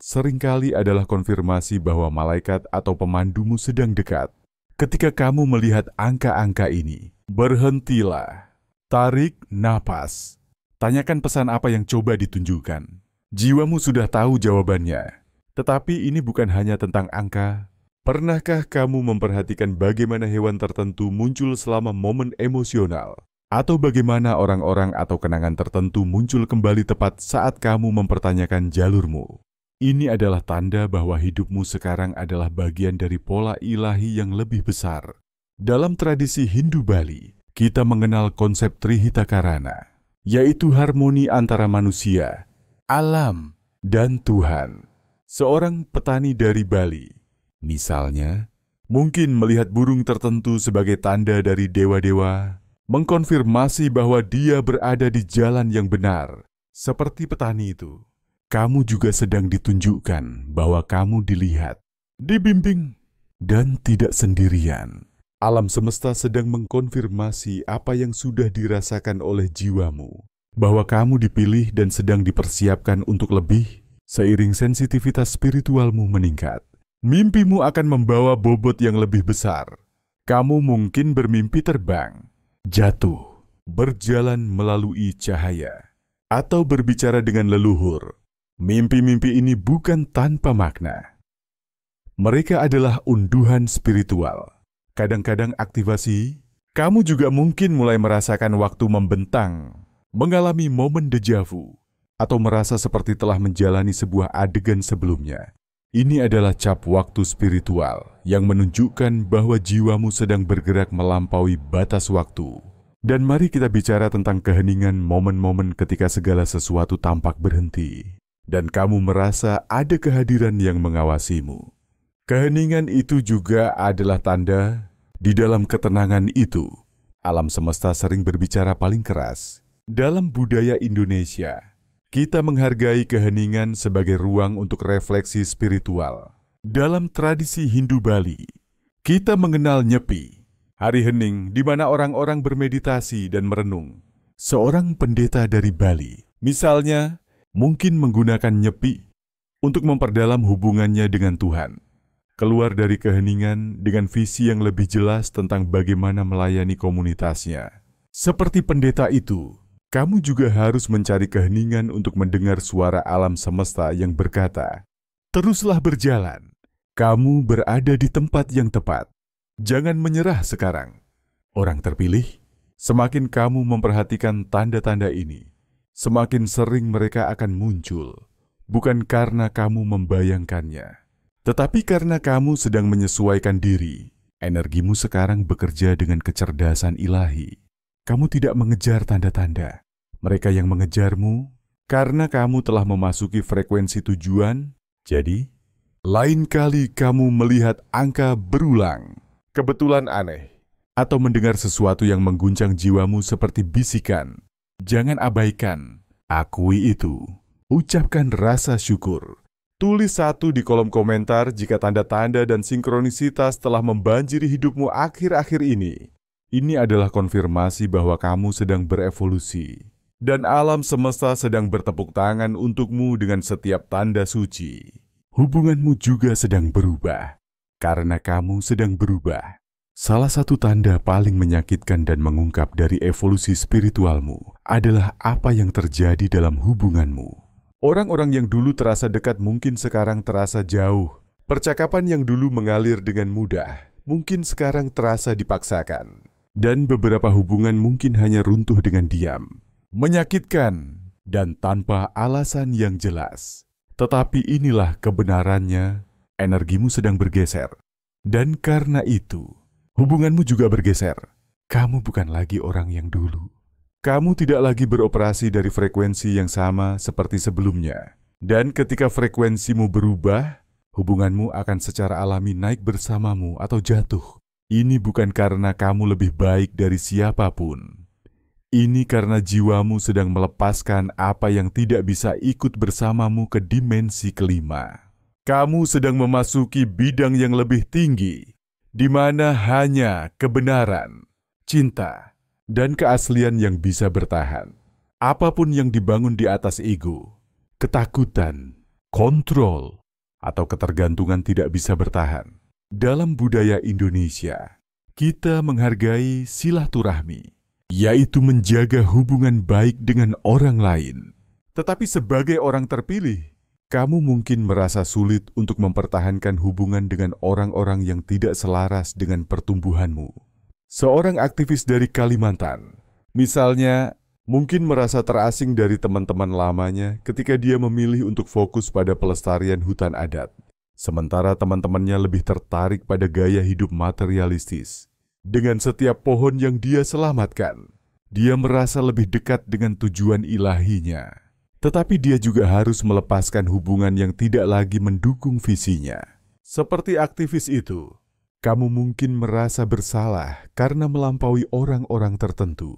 seringkali adalah konfirmasi bahwa malaikat atau pemandumu sedang dekat. Ketika kamu melihat angka-angka ini, berhentilah, tarik napas, tanyakan pesan apa yang coba ditunjukkan. Jiwamu sudah tahu jawabannya, tetapi ini bukan hanya tentang angka. Pernahkah kamu memperhatikan bagaimana hewan tertentu muncul selama momen emosional? Atau bagaimana orang-orang atau kenangan tertentu muncul kembali tepat saat kamu mempertanyakan jalurmu? Ini adalah tanda bahwa hidupmu sekarang adalah bagian dari pola ilahi yang lebih besar. Dalam tradisi Hindu Bali, kita mengenal konsep Trihita Karana, yaitu harmoni antara manusia, alam, dan Tuhan. Seorang petani dari Bali, misalnya, mungkin melihat burung tertentu sebagai tanda dari dewa-dewa, mengkonfirmasi bahwa dia berada di jalan yang benar. Seperti petani itu, kamu juga sedang ditunjukkan bahwa kamu dilihat, dibimbing, dan tidak sendirian. Alam semesta sedang mengkonfirmasi apa yang sudah dirasakan oleh jiwamu, bahwa kamu dipilih dan sedang dipersiapkan untuk lebih. Seiring sensitivitas spiritualmu meningkat, mimpimu akan membawa bobot yang lebih besar. Kamu mungkin bermimpi terbang, jatuh, berjalan melalui cahaya, atau berbicara dengan leluhur. Mimpi-mimpi ini bukan tanpa makna. Mereka adalah unduhan spiritual. Kadang-kadang aktivasi, kamu juga mungkin mulai merasakan waktu membentang, mengalami momen deja vu, atau merasa seperti telah menjalani sebuah adegan sebelumnya. Ini adalah cap waktu spiritual yang menunjukkan bahwa jiwamu sedang bergerak melampaui batas waktu. Dan mari kita bicara tentang keheningan momen-momen ketika segala sesuatu tampak berhenti, dan kamu merasa ada kehadiran yang mengawasimu. Keheningan itu juga adalah tanda di dalam ketenangan itu, alam semesta sering berbicara paling keras. Dalam budaya Indonesia, kita menghargai keheningan sebagai ruang untuk refleksi spiritual. Dalam tradisi Hindu Bali, kita mengenal Nyepi, hari hening di mana orang-orang bermeditasi dan merenung. Seorang pendeta dari Bali, misalnya, mungkin menggunakan Nyepi untuk memperdalam hubungannya dengan Tuhan. Keluar dari keheningan dengan visi yang lebih jelas tentang bagaimana melayani komunitasnya. Seperti pendeta itu, kamu juga harus mencari keheningan untuk mendengar suara alam semesta yang berkata, "Teruslah berjalan, kamu berada di tempat yang tepat. Jangan menyerah sekarang." Orang terpilih, semakin kamu memperhatikan tanda-tanda ini, semakin sering mereka akan muncul, bukan karena kamu membayangkannya, tetapi karena kamu sedang menyesuaikan diri. Energimu sekarang bekerja dengan kecerdasan ilahi. Kamu tidak mengejar tanda-tanda. Mereka yang mengejarmu karena kamu telah memasuki frekuensi tujuan. Jadi, lain kali kamu melihat angka berulang, kebetulan aneh, atau mendengar sesuatu yang mengguncang jiwamu seperti bisikan, jangan abaikan, akui itu, ucapkan rasa syukur. Tulis 1 di kolom komentar jika tanda-tanda dan sinkronisitas telah membanjiri hidupmu akhir-akhir ini. Ini adalah konfirmasi bahwa kamu sedang berevolusi. Dan alam semesta sedang bertepuk tangan untukmu dengan setiap tanda suci. Hubunganmu juga sedang berubah, karena kamu sedang berubah. Salah satu tanda paling menyakitkan dan mengungkap dari evolusi spiritualmu adalah apa yang terjadi dalam hubunganmu. Orang-orang yang dulu terasa dekat mungkin sekarang terasa jauh. Percakapan yang dulu mengalir dengan mudah, mungkin sekarang terasa dipaksakan. Dan beberapa hubungan mungkin hanya runtuh dengan diam. Menyakitkan dan tanpa alasan yang jelas. Tetapi inilah kebenarannya, energimu sedang bergeser. Dan karena itu, hubunganmu juga bergeser. Kamu bukan lagi orang yang dulu. Kamu tidak lagi beroperasi dari frekuensi yang sama seperti sebelumnya. Dan ketika frekuensimu berubah, hubunganmu akan secara alami naik bersamamu atau jatuh. Ini bukan karena kamu lebih baik dari siapapun. Ini karena jiwamu sedang melepaskan apa yang tidak bisa ikut bersamamu ke dimensi kelima. Kamu sedang memasuki bidang yang lebih tinggi, di mana hanya kebenaran, cinta, dan keaslian yang bisa bertahan. Apapun yang dibangun di atas ego, ketakutan, kontrol, atau ketergantungan tidak bisa bertahan. Dalam budaya Indonesia, kita menghargai silaturahmi, yaitu menjaga hubungan baik dengan orang lain. Tetapi sebagai orang terpilih, kamu mungkin merasa sulit untuk mempertahankan hubungan dengan orang-orang yang tidak selaras dengan pertumbuhanmu. Seorang aktivis dari Kalimantan, misalnya, Mungkin merasa terasing dari teman-teman lamanya ketika dia memilih untuk fokus pada pelestarian hutan adat. Sementara teman-temannya lebih tertarik pada gaya hidup materialistis. Dengan setiap pohon yang dia selamatkan, dia merasa lebih dekat dengan tujuan ilahinya. Tetapi dia juga harus melepaskan hubungan yang tidak lagi mendukung visinya. Seperti aktivis itu, kamu mungkin merasa bersalah karena melampaui orang-orang tertentu.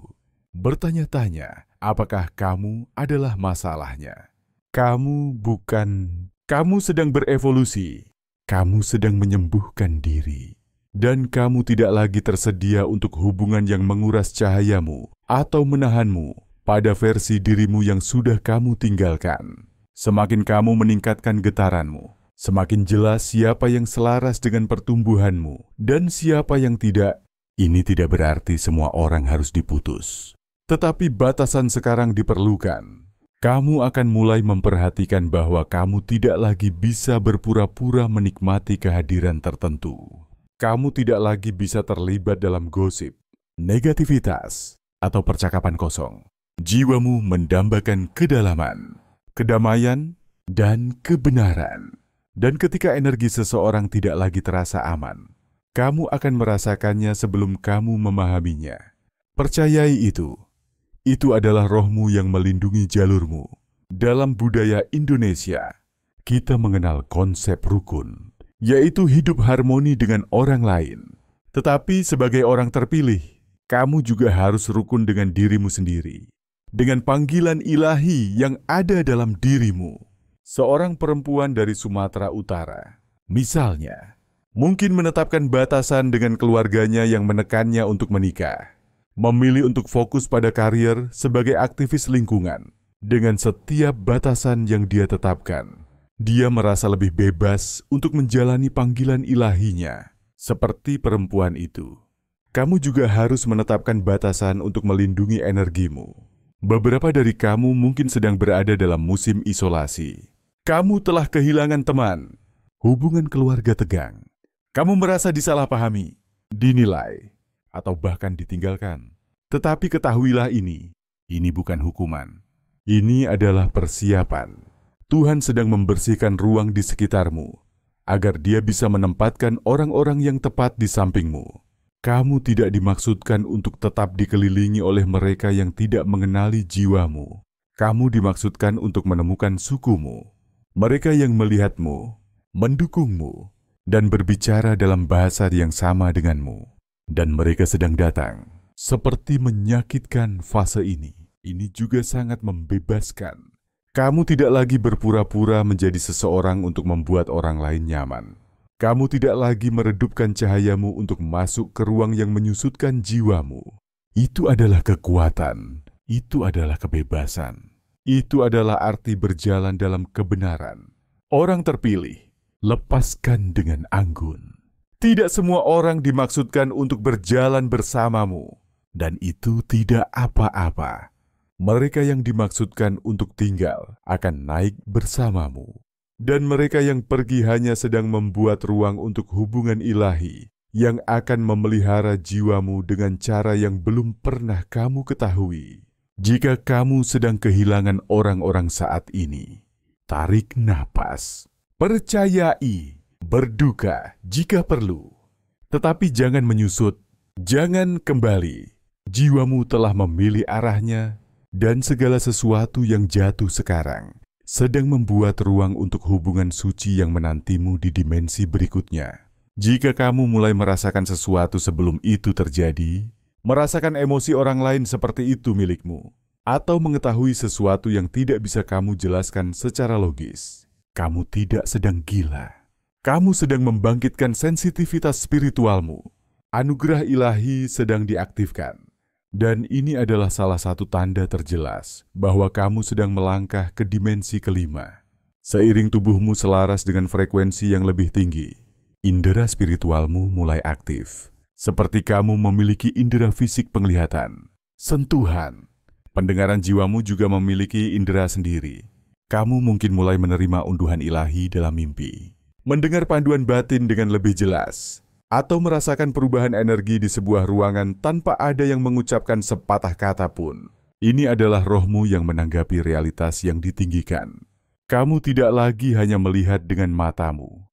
Bertanya-tanya, apakah kamu adalah masalahnya? Kamu bukan. Kamu sedang berevolusi. Kamu sedang menyembuhkan diri. Dan kamu tidak lagi tersedia untuk hubungan yang menguras cahayamu atau menahanmu pada versi dirimu yang sudah kamu tinggalkan. Semakin kamu meningkatkan getaranmu, semakin jelas siapa yang selaras dengan pertumbuhanmu dan siapa yang tidak. Ini tidak berarti semua orang harus diputus. Tetapi batasan sekarang diperlukan. Kamu akan mulai memperhatikan bahwa kamu tidak lagi bisa berpura-pura menikmati kehadiran tertentu. Kamu tidak lagi bisa terlibat dalam gosip, negativitas, atau percakapan kosong. Jiwamu mendambakan kedalaman, kedamaian, dan kebenaran. Dan ketika energi seseorang tidak lagi terasa aman, kamu akan merasakannya sebelum kamu memahaminya. Percayai itu. Itu adalah rohmu yang melindungi jalurmu. Dalam budaya Indonesia, kita mengenal konsep rukun, yaitu hidup harmoni dengan orang lain. Tetapi sebagai orang terpilih, kamu juga harus rukun dengan dirimu sendiri, dengan panggilan ilahi yang ada dalam dirimu. Seorang perempuan dari Sumatera Utara, misalnya, mungkin menetapkan batasan dengan keluarganya yang menekannya untuk menikah. Memilih untuk fokus pada karier sebagai aktivis lingkungan. Dengan setiap batasan yang dia tetapkan, dia merasa lebih bebas untuk menjalani panggilan ilahinya. Seperti perempuan itu, kamu juga harus menetapkan batasan untuk melindungi energimu. Beberapa dari kamu mungkin sedang berada dalam musim isolasi. Kamu telah kehilangan teman, hubungan keluarga tegang. Kamu merasa disalahpahami, dinilai, atau bahkan ditinggalkan. Tetapi ketahuilah ini bukan hukuman. Ini adalah persiapan. Tuhan sedang membersihkan ruang di sekitarmu, agar Dia bisa menempatkan orang-orang yang tepat di sampingmu. Kamu tidak dimaksudkan untuk tetap dikelilingi oleh mereka yang tidak mengenali jiwamu. Kamu dimaksudkan untuk menemukan sukumu, mereka yang melihatmu, mendukungmu, dan berbicara dalam bahasa yang sama denganmu. Dan mereka sedang datang, seperti menyakitkan fase ini. Ini juga sangat membebaskan. Kamu tidak lagi berpura-pura menjadi seseorang untuk membuat orang lain nyaman. Kamu tidak lagi meredupkan cahayamu untuk masuk ke ruang yang menyusutkan jiwamu. Itu adalah kekuatan, itu adalah kebebasan. Itu adalah arti berjalan dalam kebenaran. Orang terpilih, lepaskan dengan anggun. Tidak semua orang dimaksudkan untuk berjalan bersamamu, dan itu tidak apa-apa. Mereka yang dimaksudkan untuk tinggal akan naik bersamamu, dan mereka yang pergi hanya sedang membuat ruang untuk hubungan ilahi yang akan memelihara jiwamu dengan cara yang belum pernah kamu ketahui. Jika kamu sedang kehilangan orang-orang saat ini, tarik napas, percayai, berduka jika perlu, tetapi jangan menyusut, jangan kembali. Jiwamu telah memilih arahnya, dan segala sesuatu yang jatuh sekarang sedang membuat ruang untuk hubungan suci yang menantimu di dimensi berikutnya. Jika kamu mulai merasakan sesuatu sebelum itu terjadi, merasakan emosi orang lain seperti itu milikmu, atau mengetahui sesuatu yang tidak bisa kamu jelaskan secara logis, kamu tidak sedang gila. Kamu sedang membangkitkan sensitivitas spiritualmu. Anugerah ilahi sedang diaktifkan. Dan ini adalah salah satu tanda terjelas bahwa kamu sedang melangkah ke dimensi kelima. Seiring tubuhmu selaras dengan frekuensi yang lebih tinggi, indera spiritualmu mulai aktif. Seperti kamu memiliki indera fisik penglihatan, sentuhan. Pendengaran jiwamu juga memiliki indera sendiri. Kamu mungkin mulai menerima unduhan ilahi dalam mimpi, mendengar panduan batin dengan lebih jelas, atau merasakan perubahan energi di sebuah ruangan tanpa ada yang mengucapkan sepatah kata pun. Ini adalah rohmu yang menanggapi realitas yang ditinggikan. Kamu tidak lagi hanya melihat dengan matamu.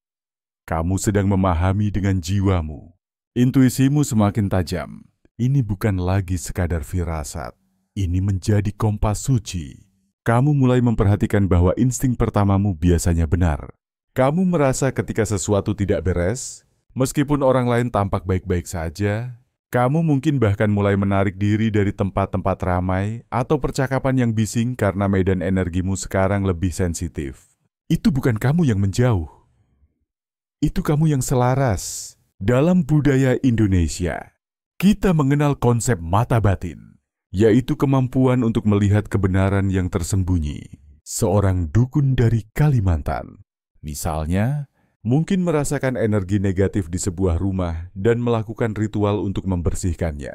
Kamu sedang memahami dengan jiwamu. Intuisimu semakin tajam. Ini bukan lagi sekadar firasat. Ini menjadi kompas suci. Kamu mulai memperhatikan bahwa insting pertamamu biasanya benar. Kamu merasa ketika sesuatu tidak beres, meskipun orang lain tampak baik-baik saja, kamu mungkin bahkan mulai menarik diri dari tempat-tempat ramai atau percakapan yang bising karena medan energimu sekarang lebih sensitif. Itu bukan kamu yang menjauh. Itu kamu yang selaras. Dalam budaya Indonesia, kita mengenal konsep mata batin, yaitu kemampuan untuk melihat kebenaran yang tersembunyi. Seorang dukun dari Kalimantan, misalnya, mungkin merasakan energi negatif di sebuah rumah dan melakukan ritual untuk membersihkannya.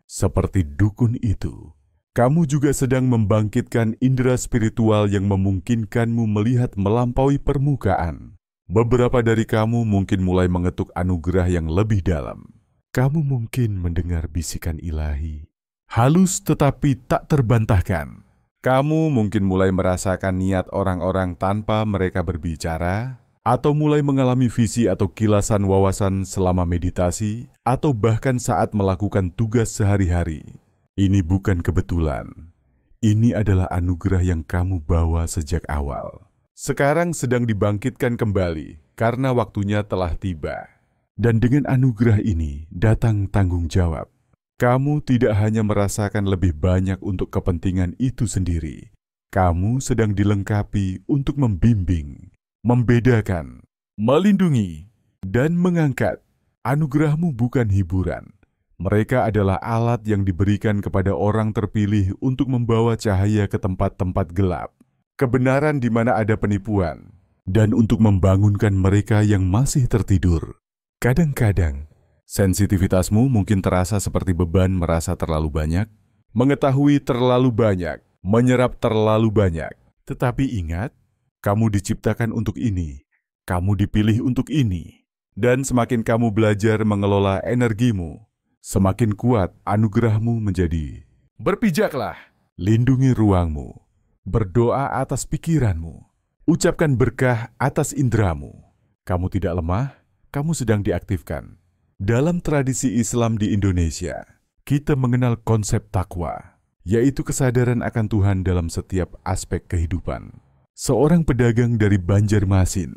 Seperti dukun itu, kamu juga sedang membangkitkan indera spiritual yang memungkinkanmu melihat melampaui permukaan. Beberapa dari kamu mungkin mulai mengetuk anugerah yang lebih dalam. Kamu mungkin mendengar bisikan ilahi, halus tetapi tak terbantahkan. Kamu mungkin mulai merasakan niat orang-orang tanpa mereka berbicara, atau mulai mengalami visi atau kilasan wawasan selama meditasi, atau bahkan saat melakukan tugas sehari-hari. Ini bukan kebetulan. Ini adalah anugerah yang kamu bawa sejak awal. Sekarang sedang dibangkitkan kembali karena waktunya telah tiba. Dan dengan anugerah ini datang tanggung jawab. Kamu tidak hanya merasakan lebih banyak untuk kepentingan itu sendiri. Kamu sedang dilengkapi untuk membimbing, membedakan, melindungi, dan mengangkat. Anugerahmu bukan hiburan. Mereka adalah alat yang diberikan kepada orang terpilih untuk membawa cahaya ke tempat-tempat gelap. Kebenaran di mana ada penipuan, dan untuk membangunkan mereka yang masih tertidur. Kadang-kadang, sensitivitasmu mungkin terasa seperti beban merasa terlalu banyak, mengetahui terlalu banyak, menyerap terlalu banyak. Tetapi ingat, kamu diciptakan untuk ini, kamu dipilih untuk ini. Dan semakin kamu belajar mengelola energimu, semakin kuat anugerahmu menjadi. Berpijaklah, lindungi ruangmu. Berdoa atas pikiranmu. Ucapkan berkah atas indramu. Kamu tidak lemah, kamu sedang diaktifkan. Dalam tradisi Islam di Indonesia, kita mengenal konsep takwa, yaitu kesadaran akan Tuhan dalam setiap aspek kehidupan. Seorang pedagang dari Banjarmasin,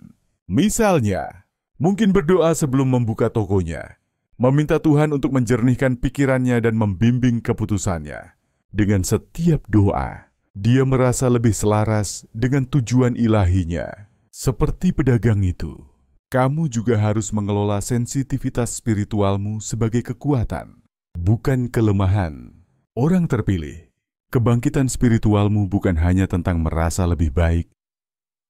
misalnya, mungkin berdoa sebelum membuka tokonya, meminta Tuhan untuk menjernihkan pikirannya dan membimbing keputusannya. Dengan setiap doa, dia merasa lebih selaras dengan tujuan ilahinya. Seperti pedagang itu, kamu juga harus mengelola sensitivitas spiritualmu sebagai kekuatan, bukan kelemahan. Orang terpilih, kebangkitan spiritualmu bukan hanya tentang merasa lebih baik.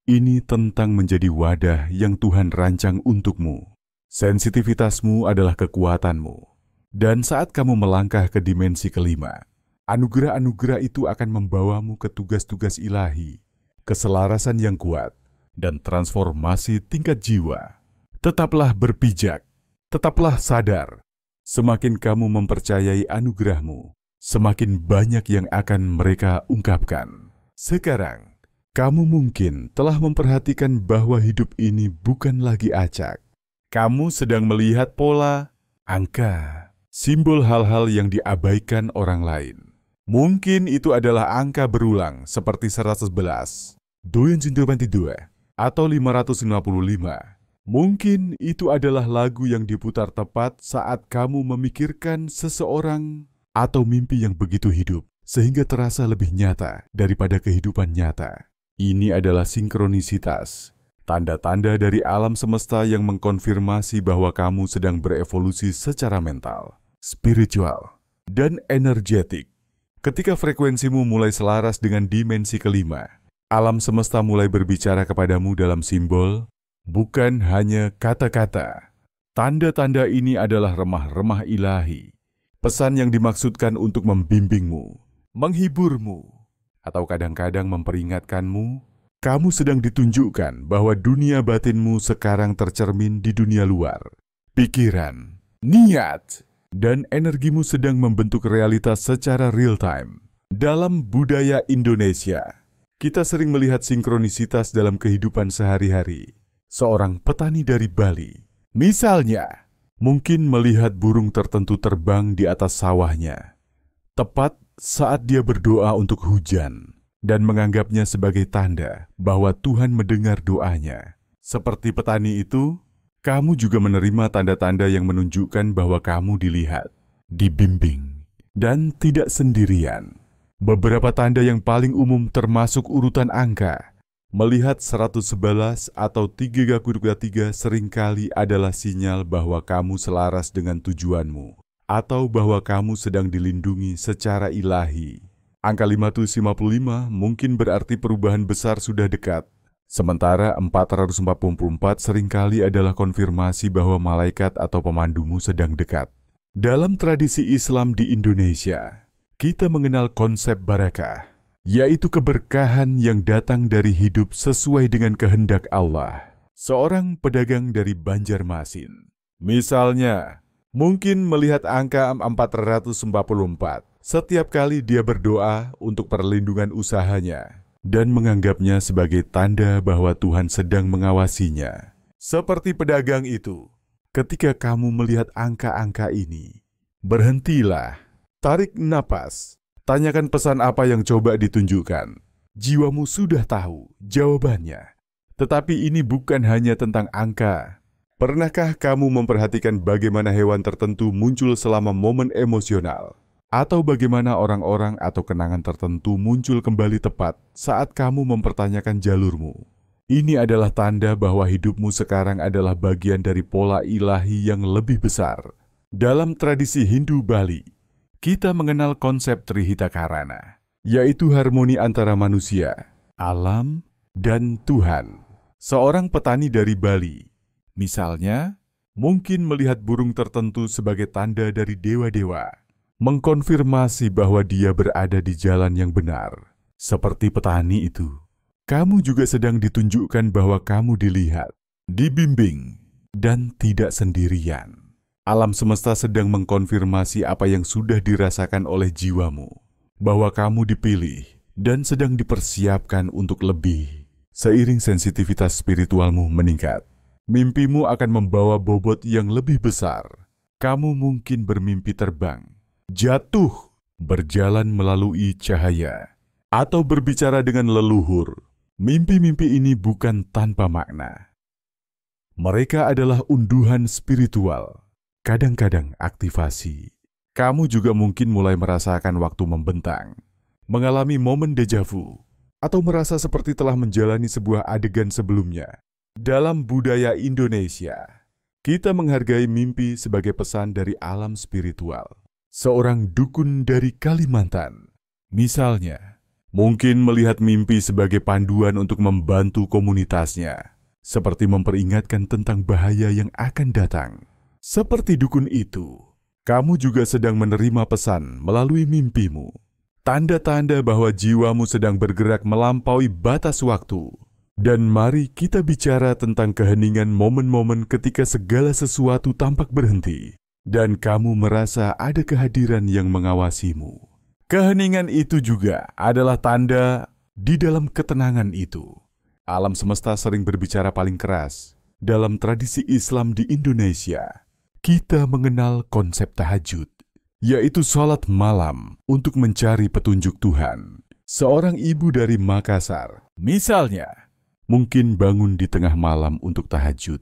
Ini tentang menjadi wadah yang Tuhan rancang untukmu. Sensitivitasmu adalah kekuatanmu. Dan saat kamu melangkah ke dimensi kelima, anugerah-anugerah itu akan membawamu ke tugas-tugas ilahi, keselarasan yang kuat, dan transformasi tingkat jiwa. Tetaplah berpijak, tetaplah sadar. Semakin kamu mempercayai anugerahmu, semakin banyak yang akan mereka ungkapkan. Sekarang, kamu mungkin telah memperhatikan bahwa hidup ini bukan lagi acak. Kamu sedang melihat pola, angka, simbol hal-hal yang diabaikan orang lain. Mungkin itu adalah angka berulang seperti 111, 222, atau 555. Mungkin itu adalah lagu yang diputar tepat saat kamu memikirkan seseorang atau mimpi yang begitu hidup, sehingga terasa lebih nyata daripada kehidupan nyata. Ini adalah sinkronisitas, tanda-tanda dari alam semesta yang mengkonfirmasi bahwa kamu sedang berevolusi secara mental, spiritual, dan energetik. Ketika frekuensimu mulai selaras dengan dimensi kelima, alam semesta mulai berbicara kepadamu dalam simbol, bukan hanya kata-kata. Tanda-tanda ini adalah remah-remah ilahi, pesan yang dimaksudkan untuk membimbingmu, menghiburmu, atau kadang-kadang memperingatkanmu, kamu sedang ditunjukkan bahwa dunia batinmu sekarang tercermin di dunia luar. Pikiran, niat, dan energimu sedang membentuk realitas secara real time. Dalam budaya Indonesia, kita sering melihat sinkronisitas dalam kehidupan sehari-hari. Seorang petani dari Bali, misalnya, mungkin melihat burung tertentu terbang di atas sawahnya, tepat saat dia berdoa untuk hujan dan menganggapnya sebagai tanda bahwa Tuhan mendengar doanya. Seperti petani itu, kamu juga menerima tanda-tanda yang menunjukkan bahwa kamu dilihat, dibimbing, dan tidak sendirian. Beberapa tanda yang paling umum termasuk urutan angka. Melihat 111 atau 3x3 seringkali adalah sinyal bahwa kamu selaras dengan tujuanmu, atau bahwa kamu sedang dilindungi secara ilahi. Angka 555 mungkin berarti perubahan besar sudah dekat. Sementara 444 seringkali adalah konfirmasi bahwa malaikat atau pemandumu sedang dekat. Dalam tradisi Islam di Indonesia, kita mengenal konsep barakah, yaitu keberkahan yang datang dari hidup sesuai dengan kehendak Allah. Seorang pedagang dari Banjarmasin, misalnya, mungkin melihat angka 444 setiap kali dia berdoa untuk perlindungan usahanya dan menganggapnya sebagai tanda bahwa Tuhan sedang mengawasinya. Seperti pedagang itu, ketika kamu melihat angka-angka ini, berhentilah, tarik napas, tanyakan pesan apa yang coba ditunjukkan. Jiwamu sudah tahu jawabannya. Tetapi ini bukan hanya tentang angka. Pernahkah kamu memperhatikan bagaimana hewan tertentu muncul selama momen emosional? Atau bagaimana orang-orang atau kenangan tertentu muncul kembali tepat saat kamu mempertanyakan jalurmu? Ini adalah tanda bahwa hidupmu sekarang adalah bagian dari pola ilahi yang lebih besar. Dalam tradisi Hindu Bali, kita mengenal konsep Trihita Karana, yaitu harmoni antara manusia, alam, dan Tuhan. Seorang petani dari Bali, misalnya, mungkin melihat burung tertentu sebagai tanda dari dewa-dewa, mengkonfirmasi bahwa dia berada di jalan yang benar. Seperti petani itu, kamu juga sedang ditunjukkan bahwa kamu dilihat, dibimbing, dan tidak sendirian. Alam semesta sedang mengkonfirmasi apa yang sudah dirasakan oleh jiwamu, bahwa kamu dipilih dan sedang dipersiapkan untuk lebih. Seiring sensitivitas spiritualmu meningkat, mimpimu akan membawa bobot yang lebih besar. Kamu mungkin bermimpi terbang, jatuh, berjalan melalui cahaya, atau berbicara dengan leluhur. Mimpi-mimpi ini bukan tanpa makna. Mereka adalah unduhan spiritual, kadang-kadang aktivasi. Kamu juga mungkin mulai merasakan waktu membentang, mengalami momen deja vu, atau merasa seperti telah menjalani sebuah adegan sebelumnya. Dalam budaya Indonesia, kita menghargai mimpi sebagai pesan dari alam spiritual. Seorang dukun dari Kalimantan, misalnya, mungkin melihat mimpi sebagai panduan untuk membantu komunitasnya, seperti memperingatkan tentang bahaya yang akan datang. Seperti dukun itu, kamu juga sedang menerima pesan melalui mimpimu, tanda-tanda bahwa jiwamu sedang bergerak melampaui batas waktu. Dan mari kita bicara tentang keheningan momen-momen ketika segala sesuatu tampak berhenti, dan kamu merasa ada kehadiran yang mengawasimu. Keheningan itu juga adalah tanda di dalam ketenangan itu. Alam semesta sering berbicara paling keras. Dalam tradisi Islam di Indonesia, kita mengenal konsep tahajud, yaitu sholat malam untuk mencari petunjuk Tuhan. Seorang ibu dari Makassar, misalnya, mungkin bangun di tengah malam untuk tahajud,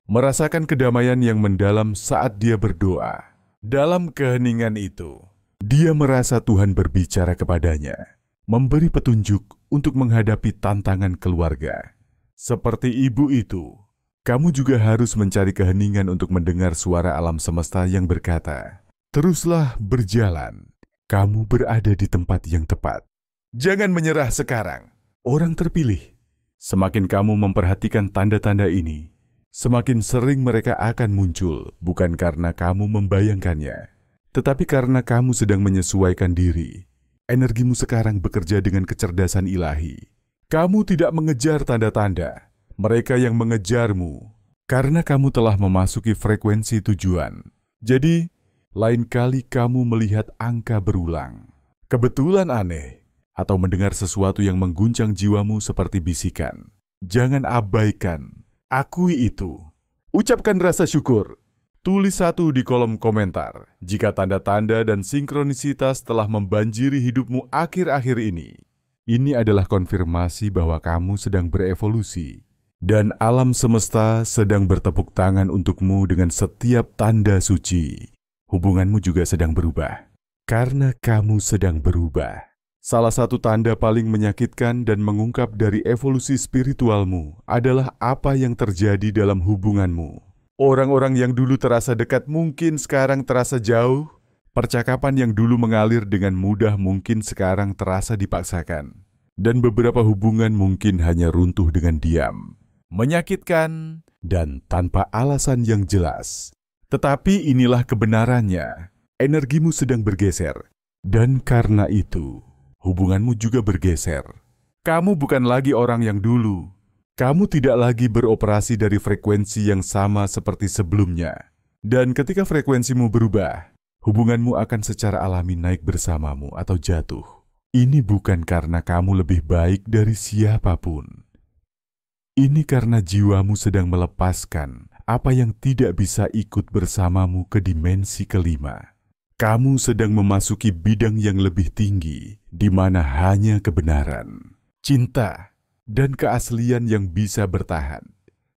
merasakan kedamaian yang mendalam saat dia berdoa. Dalam keheningan itu, dia merasa Tuhan berbicara kepadanya, memberi petunjuk untuk menghadapi tantangan keluarga. Seperti ibu itu, kamu juga harus mencari keheningan untuk mendengar suara alam semesta yang berkata, "Teruslah berjalan, kamu berada di tempat yang tepat." Jangan menyerah sekarang, orang terpilih. Semakin kamu memperhatikan tanda-tanda ini, semakin sering mereka akan muncul, bukan karena kamu membayangkannya, tetapi karena kamu sedang menyesuaikan diri. Energimu sekarang bekerja dengan kecerdasan ilahi. Kamu tidak mengejar tanda-tanda, mereka yang mengejarmu, karena kamu telah memasuki frekuensi tujuan. Jadi, lain kali kamu melihat angka berulang, kebetulan aneh, atau mendengar sesuatu yang mengguncang jiwamu seperti bisikan. Jangan abaikan, akui itu. Ucapkan rasa syukur. Tulis 1 di kolom komentar jika tanda-tanda dan sinkronisitas telah membanjiri hidupmu akhir-akhir ini. Ini adalah konfirmasi bahwa kamu sedang berevolusi. Dan alam semesta sedang bertepuk tangan untukmu dengan setiap tanda suci. Hubunganmu juga sedang berubah. Karena kamu sedang berubah. Salah satu tanda paling menyakitkan dan mengungkap dari evolusi spiritualmu adalah apa yang terjadi dalam hubunganmu. Orang-orang yang dulu terasa dekat mungkin sekarang terasa jauh. Percakapan yang dulu mengalir dengan mudah mungkin sekarang terasa dipaksakan. Dan beberapa hubungan mungkin hanya runtuh dengan diam. Menyakitkan dan tanpa alasan yang jelas. Tetapi inilah kebenarannya. Energimu sedang bergeser. Dan karena itu, hubunganmu juga bergeser. Kamu bukan lagi orang yang dulu. Kamu tidak lagi beroperasi dari frekuensi yang sama seperti sebelumnya. Dan ketika frekuensimu berubah, hubunganmu akan secara alami naik bersamamu atau jatuh. Ini bukan karena kamu lebih baik dari siapapun. Ini karena jiwamu sedang melepaskan apa yang tidak bisa ikut bersamamu ke dimensi kelima. Kamu sedang memasuki bidang yang lebih tinggi, di mana hanya kebenaran, cinta, dan keaslian yang bisa bertahan.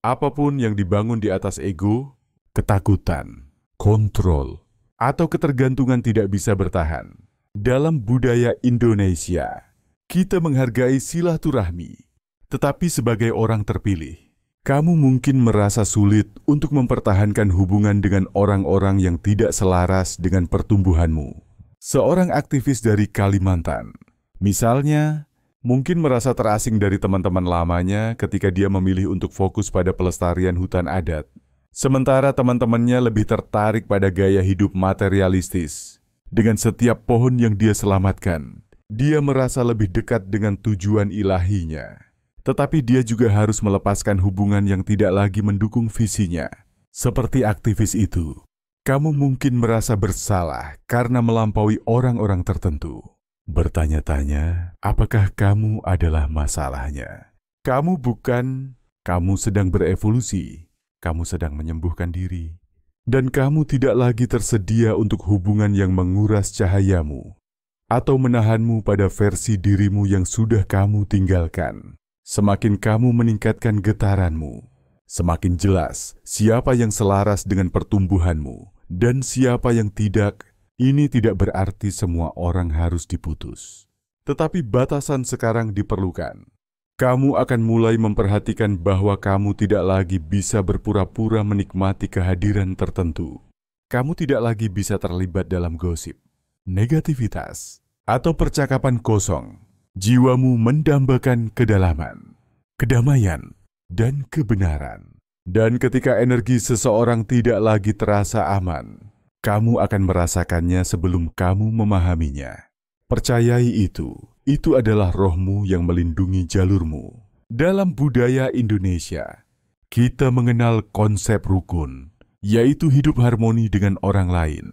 Apapun yang dibangun di atas ego, ketakutan, kontrol, atau ketergantungan tidak bisa bertahan. Dalam budaya Indonesia, kita menghargai silaturahmi. Tetapi sebagai orang terpilih, kamu mungkin merasa sulit untuk mempertahankan hubungan dengan orang-orang yang tidak selaras dengan pertumbuhanmu. Seorang aktivis dari Kalimantan, misalnya, mungkin merasa terasing dari teman-teman lamanya ketika dia memilih untuk fokus pada pelestarian hutan adat. Sementara teman-temannya lebih tertarik pada gaya hidup materialistis. Dengan setiap pohon yang dia selamatkan, dia merasa lebih dekat dengan tujuan ilahinya. Tetapi dia juga harus melepaskan hubungan yang tidak lagi mendukung visinya. Seperti aktivis itu, kamu mungkin merasa bersalah karena melampaui orang-orang tertentu. Bertanya-tanya, apakah kamu adalah masalahnya? Kamu bukan, kamu sedang berevolusi, kamu sedang menyembuhkan diri. Dan kamu tidak lagi tersedia untuk hubungan yang menguras cahayamu atau menahanmu pada versi dirimu yang sudah kamu tinggalkan. Semakin kamu meningkatkan getaranmu, semakin jelas siapa yang selaras dengan pertumbuhanmu dan siapa yang tidak. Ini tidak berarti semua orang harus diputus. Tetapi batasan sekarang diperlukan. Kamu akan mulai memperhatikan bahwa kamu tidak lagi bisa berpura-pura menikmati kehadiran tertentu. Kamu tidak lagi bisa terlibat dalam gosip, negativitas, atau percakapan kosong. Jiwamu mendambakan kedalaman, kedamaian, dan kebenaran. Dan ketika energi seseorang tidak lagi terasa aman, kamu akan merasakannya sebelum kamu memahaminya. Percayai itu adalah rohmu yang melindungi jalurmu. Dalam budaya Indonesia, kita mengenal konsep rukun, yaitu hidup harmoni dengan orang lain.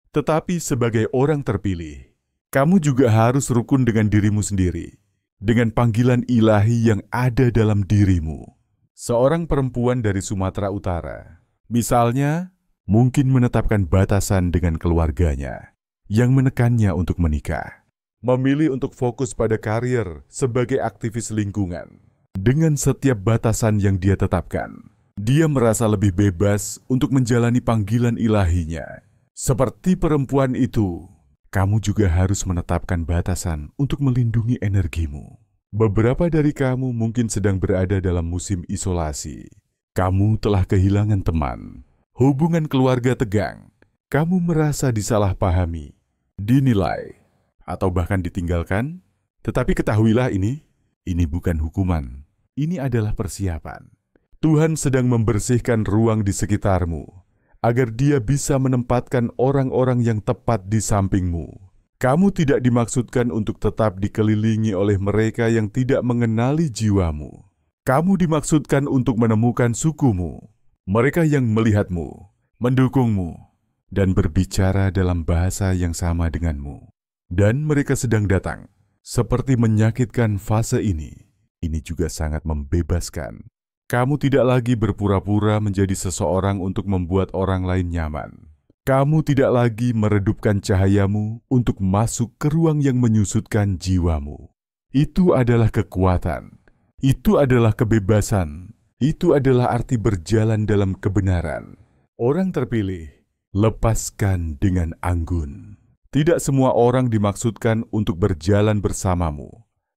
Tetapi sebagai orang terpilih, kamu juga harus rukun dengan dirimu sendiri, dengan panggilan ilahi yang ada dalam dirimu. Seorang perempuan dari Sumatera Utara, misalnya, mungkin menetapkan batasan dengan keluarganya, yang menekannya untuk menikah. Memilih untuk fokus pada karir sebagai aktivis lingkungan. Dengan setiap batasan yang dia tetapkan, dia merasa lebih bebas untuk menjalani panggilan ilahinya. Seperti perempuan itu, kamu juga harus menetapkan batasan untuk melindungi energimu. Beberapa dari kamu mungkin sedang berada dalam musim isolasi. Kamu telah kehilangan teman, hubungan keluarga tegang. Kamu merasa disalahpahami, dinilai, atau bahkan ditinggalkan. Tetapi ketahuilah ini bukan hukuman. Ini adalah persiapan. Tuhan sedang membersihkan ruang di sekitarmu, agar Dia bisa menempatkan orang-orang yang tepat di sampingmu. Kamu tidak dimaksudkan untuk tetap dikelilingi oleh mereka yang tidak mengenali jiwamu. Kamu dimaksudkan untuk menemukan sukumu, mereka yang melihatmu, mendukungmu, dan berbicara dalam bahasa yang sama denganmu. dan mereka sedang datang. Seperti menyakitkan fase ini juga sangat membebaskan. Kamu tidak lagi berpura-pura menjadi seseorang untuk membuat orang lain nyaman. Kamu tidak lagi meredupkan cahayamu untuk masuk ke ruang yang menyusutkan jiwamu. Itu adalah kekuatan. Itu adalah kebebasan. Itu adalah arti berjalan dalam kebenaran. Orang terpilih, lepaskan dengan anggun. Tidak semua orang dimaksudkan untuk berjalan bersamamu.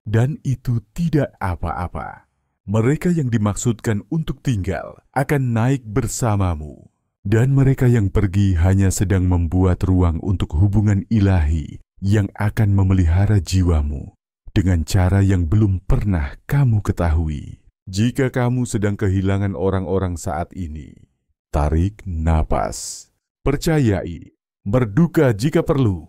Dan itu tidak apa-apa. Mereka yang dimaksudkan untuk tinggal akan naik bersamamu. Dan mereka yang pergi hanya sedang membuat ruang untuk hubungan ilahi yang akan memelihara jiwamu dengan cara yang belum pernah kamu ketahui. Jika kamu sedang kehilangan orang-orang saat ini, tarik napas. Percayai, berduka jika perlu.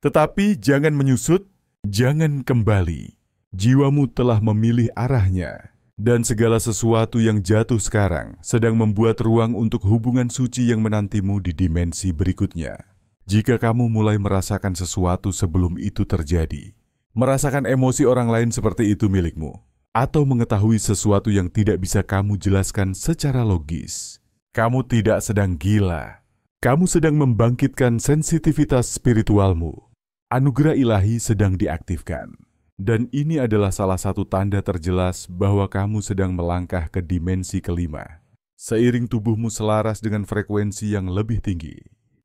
Tetapi jangan menyusut, jangan kembali. Jiwamu telah memilih arahnya. Dan segala sesuatu yang jatuh sekarang sedang membuat ruang untuk hubungan suci yang menantimu di dimensi berikutnya. Jika kamu mulai merasakan sesuatu sebelum itu terjadi, merasakan emosi orang lain seperti itu milikmu, atau mengetahui sesuatu yang tidak bisa kamu jelaskan secara logis, kamu tidak sedang gila. Kamu sedang membangkitkan sensitivitas spiritualmu. Anugerah ilahi sedang diaktifkan. Dan ini adalah salah satu tanda terjelas bahwa kamu sedang melangkah ke dimensi kelima. Seiring tubuhmu selaras dengan frekuensi yang lebih tinggi,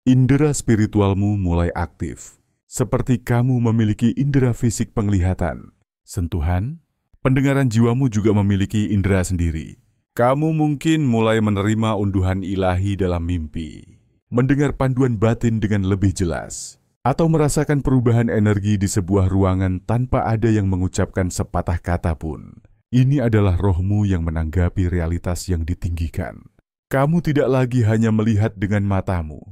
indera spiritualmu mulai aktif. Seperti kamu memiliki indera fisik penglihatan, sentuhan, pendengaran jiwamu juga memiliki indera sendiri. Kamu mungkin mulai menerima unduhan ilahi dalam mimpi, mendengar panduan batin dengan lebih jelas, atau merasakan perubahan energi di sebuah ruangan tanpa ada yang mengucapkan sepatah kata pun. Ini adalah rohmu yang menanggapi realitas yang ditinggikan. Kamu tidak lagi hanya melihat dengan matamu.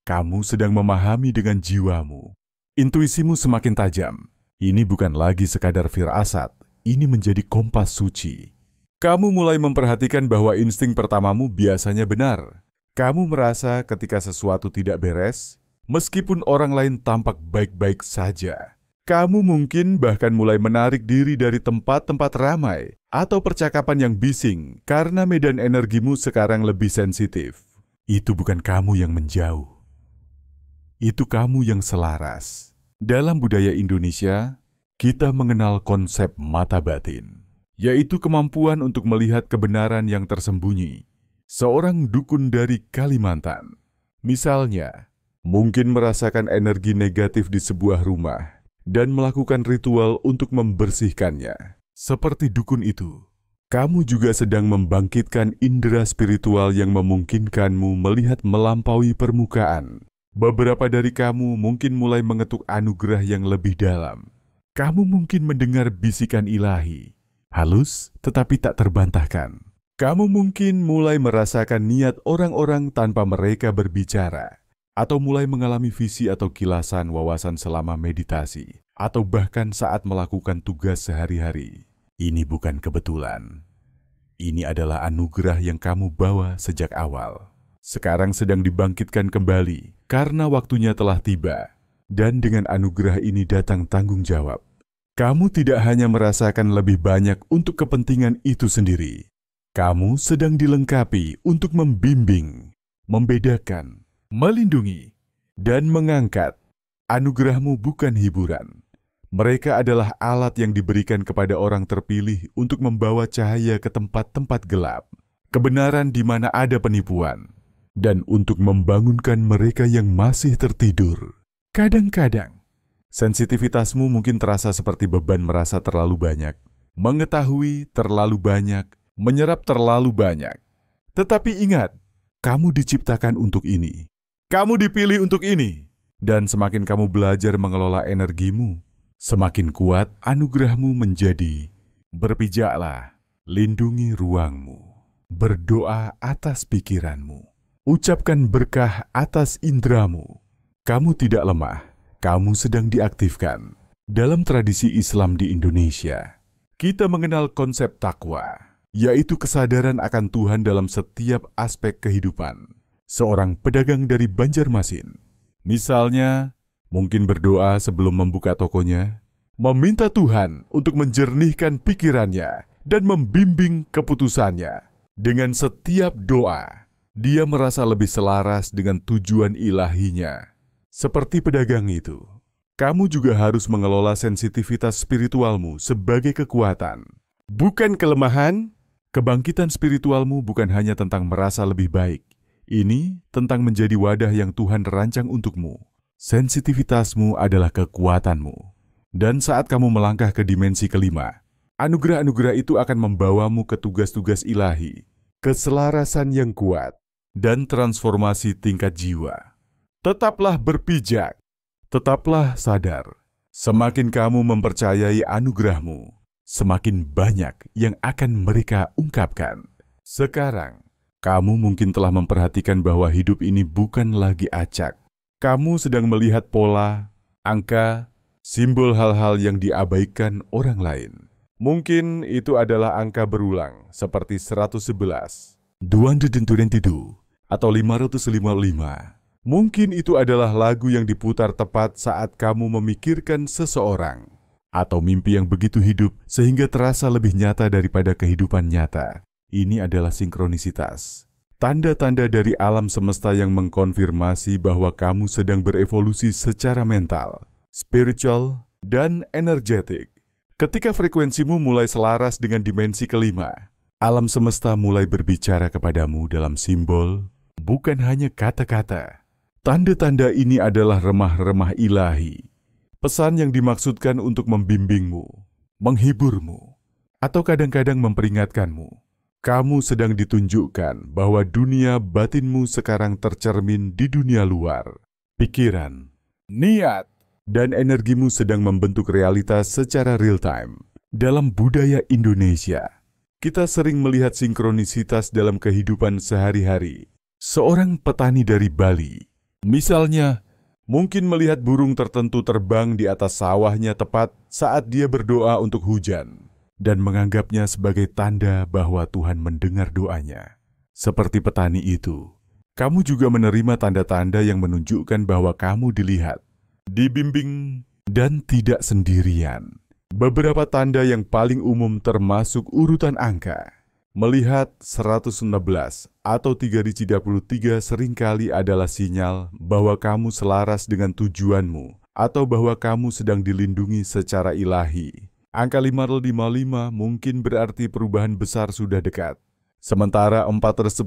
Kamu sedang memahami dengan jiwamu. Intuisimu semakin tajam. Ini bukan lagi sekadar firasat, ini menjadi kompas suci. Kamu mulai memperhatikan bahwa insting pertamamu biasanya benar. Kamu merasa ketika sesuatu tidak beres, meskipun orang lain tampak baik-baik saja. Kamu mungkin bahkan mulai menarik diri dari tempat-tempat ramai atau percakapan yang bising karena medan energimu sekarang lebih sensitif. Itu bukan kamu yang menjauh. Itu kamu yang selaras. Dalam budaya Indonesia, kita mengenal konsep mata batin, yaitu kemampuan untuk melihat kebenaran yang tersembunyi. Seorang dukun dari Kalimantan, misalnya, mungkin merasakan energi negatif di sebuah rumah dan melakukan ritual untuk membersihkannya. Seperti dukun itu, kamu juga sedang membangkitkan indera spiritual yang memungkinkanmu melihat melampaui permukaan. Beberapa dari kamu mungkin mulai mengetuk anugerah yang lebih dalam. Kamu mungkin mendengar bisikan ilahi, halus tetapi tak terbantahkan. Kamu mungkin mulai merasakan niat orang-orang tanpa mereka berbicara, atau mulai mengalami visi atau kilasan wawasan selama meditasi, atau bahkan saat melakukan tugas sehari-hari. Ini bukan kebetulan. Ini adalah anugerah yang kamu bawa sejak awal. Sekarang sedang dibangkitkan kembali karena waktunya telah tiba. Dan dengan anugerah ini datang tanggung jawab. Kamu tidak hanya merasakan lebih banyak untuk kepentingan itu sendiri. Kamu sedang dilengkapi untuk membimbing, membedakan, melindungi, dan mengangkat. Anugerahmu bukan hiburan. Mereka adalah alat yang diberikan kepada orang terpilih untuk membawa cahaya ke tempat-tempat gelap, kebenaran di mana ada penipuan, dan untuk membangunkan mereka yang masih tertidur. Kadang-kadang, sensitivitasmu mungkin terasa seperti beban merasa terlalu banyak, mengetahui terlalu banyak, menyerap terlalu banyak. Tetapi ingat, kamu diciptakan untuk ini. Kamu dipilih untuk ini. Dan semakin kamu belajar mengelola energimu, semakin kuat anugerahmu menjadi. Berpijaklah, lindungi ruangmu. Berdoa atas pikiranmu. Ucapkan berkah atas indramu. Kamu tidak lemah, kamu sedang diaktifkan. Dalam tradisi Islam di Indonesia, kita mengenal konsep takwa, yaitu kesadaran akan Tuhan dalam setiap aspek kehidupan. Seorang pedagang dari Banjarmasin, misalnya, Mungkin berdoa sebelum membuka tokonya, meminta Tuhan untuk menjernihkan pikirannya dan membimbing keputusannya. Dengan setiap doa, dia merasa lebih selaras dengan tujuan ilahinya. Seperti pedagang itu, kamu juga harus mengelola sensitivitas spiritualmu sebagai kekuatan, bukan kelemahan. Kebangkitan spiritualmu bukan hanya tentang merasa lebih baik. Ini tentang menjadi wadah yang Tuhan rancang untukmu. Sensitivitasmu adalah kekuatanmu. Dan saat kamu melangkah ke dimensi kelima, anugerah-anugerah itu akan membawamu ke tugas-tugas ilahi, keselarasan yang kuat, dan transformasi tingkat jiwa. Tetaplah berpijak, tetaplah sadar. Semakin kamu mempercayai anugerahmu, semakin banyak yang akan mereka ungkapkan. Sekarang, kamu mungkin telah memperhatikan bahwa hidup ini bukan lagi acak. Kamu sedang melihat pola, angka, simbol hal-hal yang diabaikan orang lain. Mungkin itu adalah angka berulang seperti 111, 222, atau 555. Mungkin itu adalah lagu yang diputar tepat saat kamu memikirkan seseorang. Atau mimpi yang begitu hidup sehingga terasa lebih nyata daripada kehidupan nyata. Ini adalah sinkronisitas. Tanda-tanda dari alam semesta yang mengkonfirmasi bahwa kamu sedang berevolusi secara mental, spiritual, dan energetik. Ketika frekuensimu mulai selaras dengan dimensi kelima, alam semesta mulai berbicara kepadamu dalam simbol, bukan hanya kata-kata. Tanda-tanda ini adalah remah-remah ilahi. Pesan yang dimaksudkan untuk membimbingmu, menghiburmu, atau kadang-kadang memperingatkanmu. Kamu sedang ditunjukkan bahwa dunia batinmu sekarang tercermin di dunia luar. Pikiran, niat, dan energimu sedang membentuk realitas secara real-time. Dalam budaya Indonesia, kita sering melihat sinkronisitas dalam kehidupan sehari-hari. Seorang petani dari Bali, misalnya, mungkin melihat burung tertentu terbang di atas sawahnya tepat saat dia berdoa untuk hujan dan menganggapnya sebagai tanda bahwa Tuhan mendengar doanya. Seperti petani itu, kamu juga menerima tanda-tanda yang menunjukkan bahwa kamu dilihat, dibimbing, dan tidak sendirian. Beberapa tanda yang paling umum termasuk urutan angka. Melihat 116 atau 3033 seringkali adalah sinyal bahwa kamu selaras dengan tujuanmu atau bahwa kamu sedang dilindungi secara ilahi. Angka 555 mungkin berarti perubahan besar sudah dekat. Sementara 444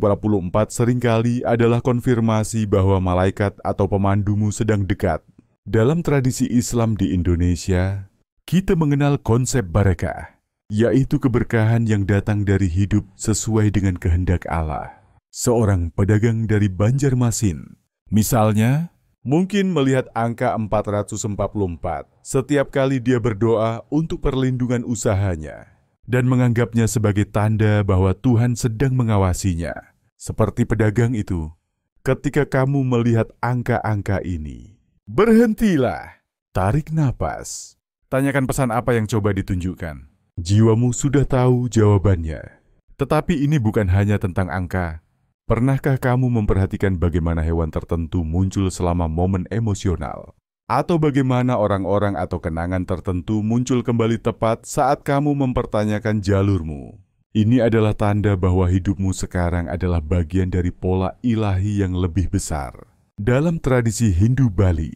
seringkali adalah konfirmasi bahwa malaikat atau pemandumu sedang dekat. Dalam tradisi Islam di Indonesia, kita mengenal konsep barakah, yaitu keberkahan yang datang dari hidup sesuai dengan kehendak Allah. Seorang pedagang dari Banjarmasin, misalnya, mungkin melihat angka 444 setiap kali dia berdoa untuk perlindungan usahanya dan menganggapnya sebagai tanda bahwa Tuhan sedang mengawasinya. Seperti pedagang itu, ketika kamu melihat angka-angka ini, berhentilah, tarik napas, tanyakan pesan apa yang coba ditunjukkan. Jiwamu sudah tahu jawabannya. Tetapi ini bukan hanya tentang angka. Pernahkah kamu memperhatikan bagaimana hewan tertentu muncul selama momen emosional? Atau bagaimana orang-orang atau kenangan tertentu muncul kembali tepat saat kamu mempertanyakan jalurmu? Ini adalah tanda bahwa hidupmu sekarang adalah bagian dari pola ilahi yang lebih besar. Dalam tradisi Hindu Bali,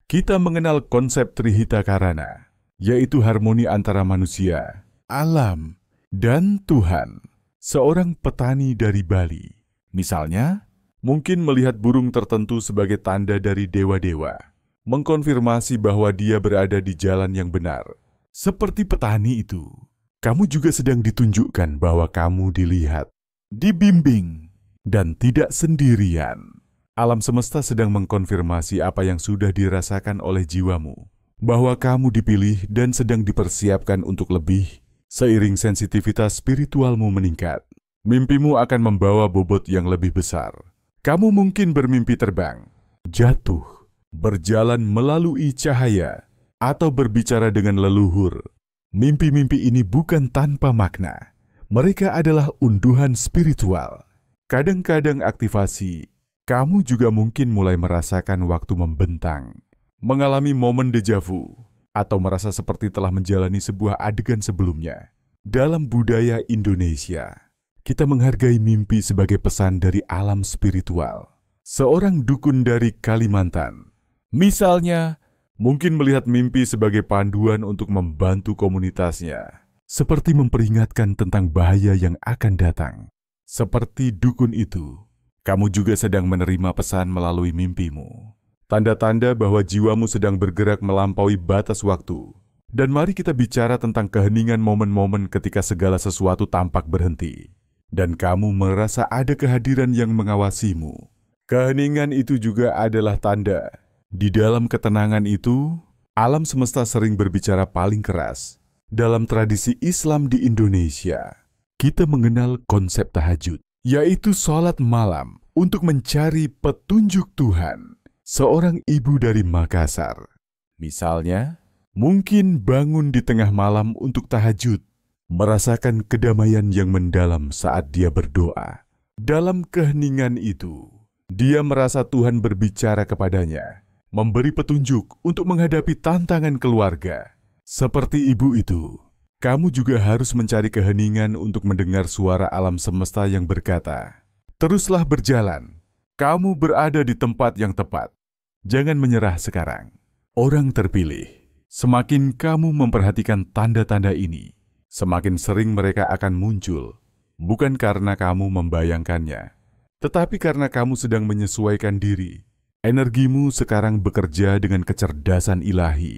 kita mengenal konsep Trihita Karana, yaitu harmoni antara manusia, alam, dan Tuhan. Seorang petani dari Bali, misalnya, mungkin melihat burung tertentu sebagai tanda dari dewa-dewa, mengkonfirmasi bahwa dia berada di jalan yang benar. Seperti petani itu, kamu juga sedang ditunjukkan bahwa kamu dilihat, dibimbing, dan tidak sendirian. Alam semesta sedang mengkonfirmasi apa yang sudah dirasakan oleh jiwamu, bahwa kamu dipilih dan sedang dipersiapkan untuk lebih. Seiring sensitivitas spiritualmu meningkat, mimpimu akan membawa bobot yang lebih besar. Kamu mungkin bermimpi terbang, jatuh, berjalan melalui cahaya, atau berbicara dengan leluhur. Mimpi-mimpi ini bukan tanpa makna. Mereka adalah unduhan spiritual. Kadang-kadang aktivasi, kamu juga mungkin mulai merasakan waktu membentang. mengalami momen deja vu, atau merasa seperti telah menjalani sebuah adegan sebelumnya. Dalam budaya Indonesia, kita menghargai mimpi sebagai pesan dari alam spiritual. Seorang dukun dari Kalimantan, misalnya, mungkin melihat mimpi sebagai panduan untuk membantu komunitasnya, seperti memperingatkan tentang bahaya yang akan datang. Seperti dukun itu, kamu juga sedang menerima pesan melalui mimpimu. Tanda-tanda bahwa jiwamu sedang bergerak melampaui batas waktu. Dan mari kita bicara tentang keheningan momen-momen ketika segala sesuatu tampak berhenti. Dan kamu merasa ada kehadiran yang mengawasimu. Keheningan itu juga adalah tanda. Di dalam ketenangan itu, alam semesta sering berbicara paling keras. Dalam tradisi Islam di Indonesia, kita mengenal konsep tahajud, yaitu sholat malam untuk mencari petunjuk Tuhan. Seorang ibu dari Makassar, misalnya, mungkin bangun di tengah malam untuk tahajud, merasakan kedamaian yang mendalam saat dia berdoa. Dalam keheningan itu, dia merasa Tuhan berbicara kepadanya, memberi petunjuk untuk menghadapi tantangan keluarga. Seperti ibu itu, kamu juga harus mencari keheningan untuk mendengar suara alam semesta yang berkata, "Teruslah berjalan, kamu berada di tempat yang tepat. Jangan menyerah sekarang." Orang terpilih, semakin kamu memperhatikan tanda-tanda ini, semakin sering mereka akan muncul, bukan karena kamu membayangkannya, tetapi karena kamu sedang menyesuaikan diri. Energimu sekarang bekerja dengan kecerdasan ilahi.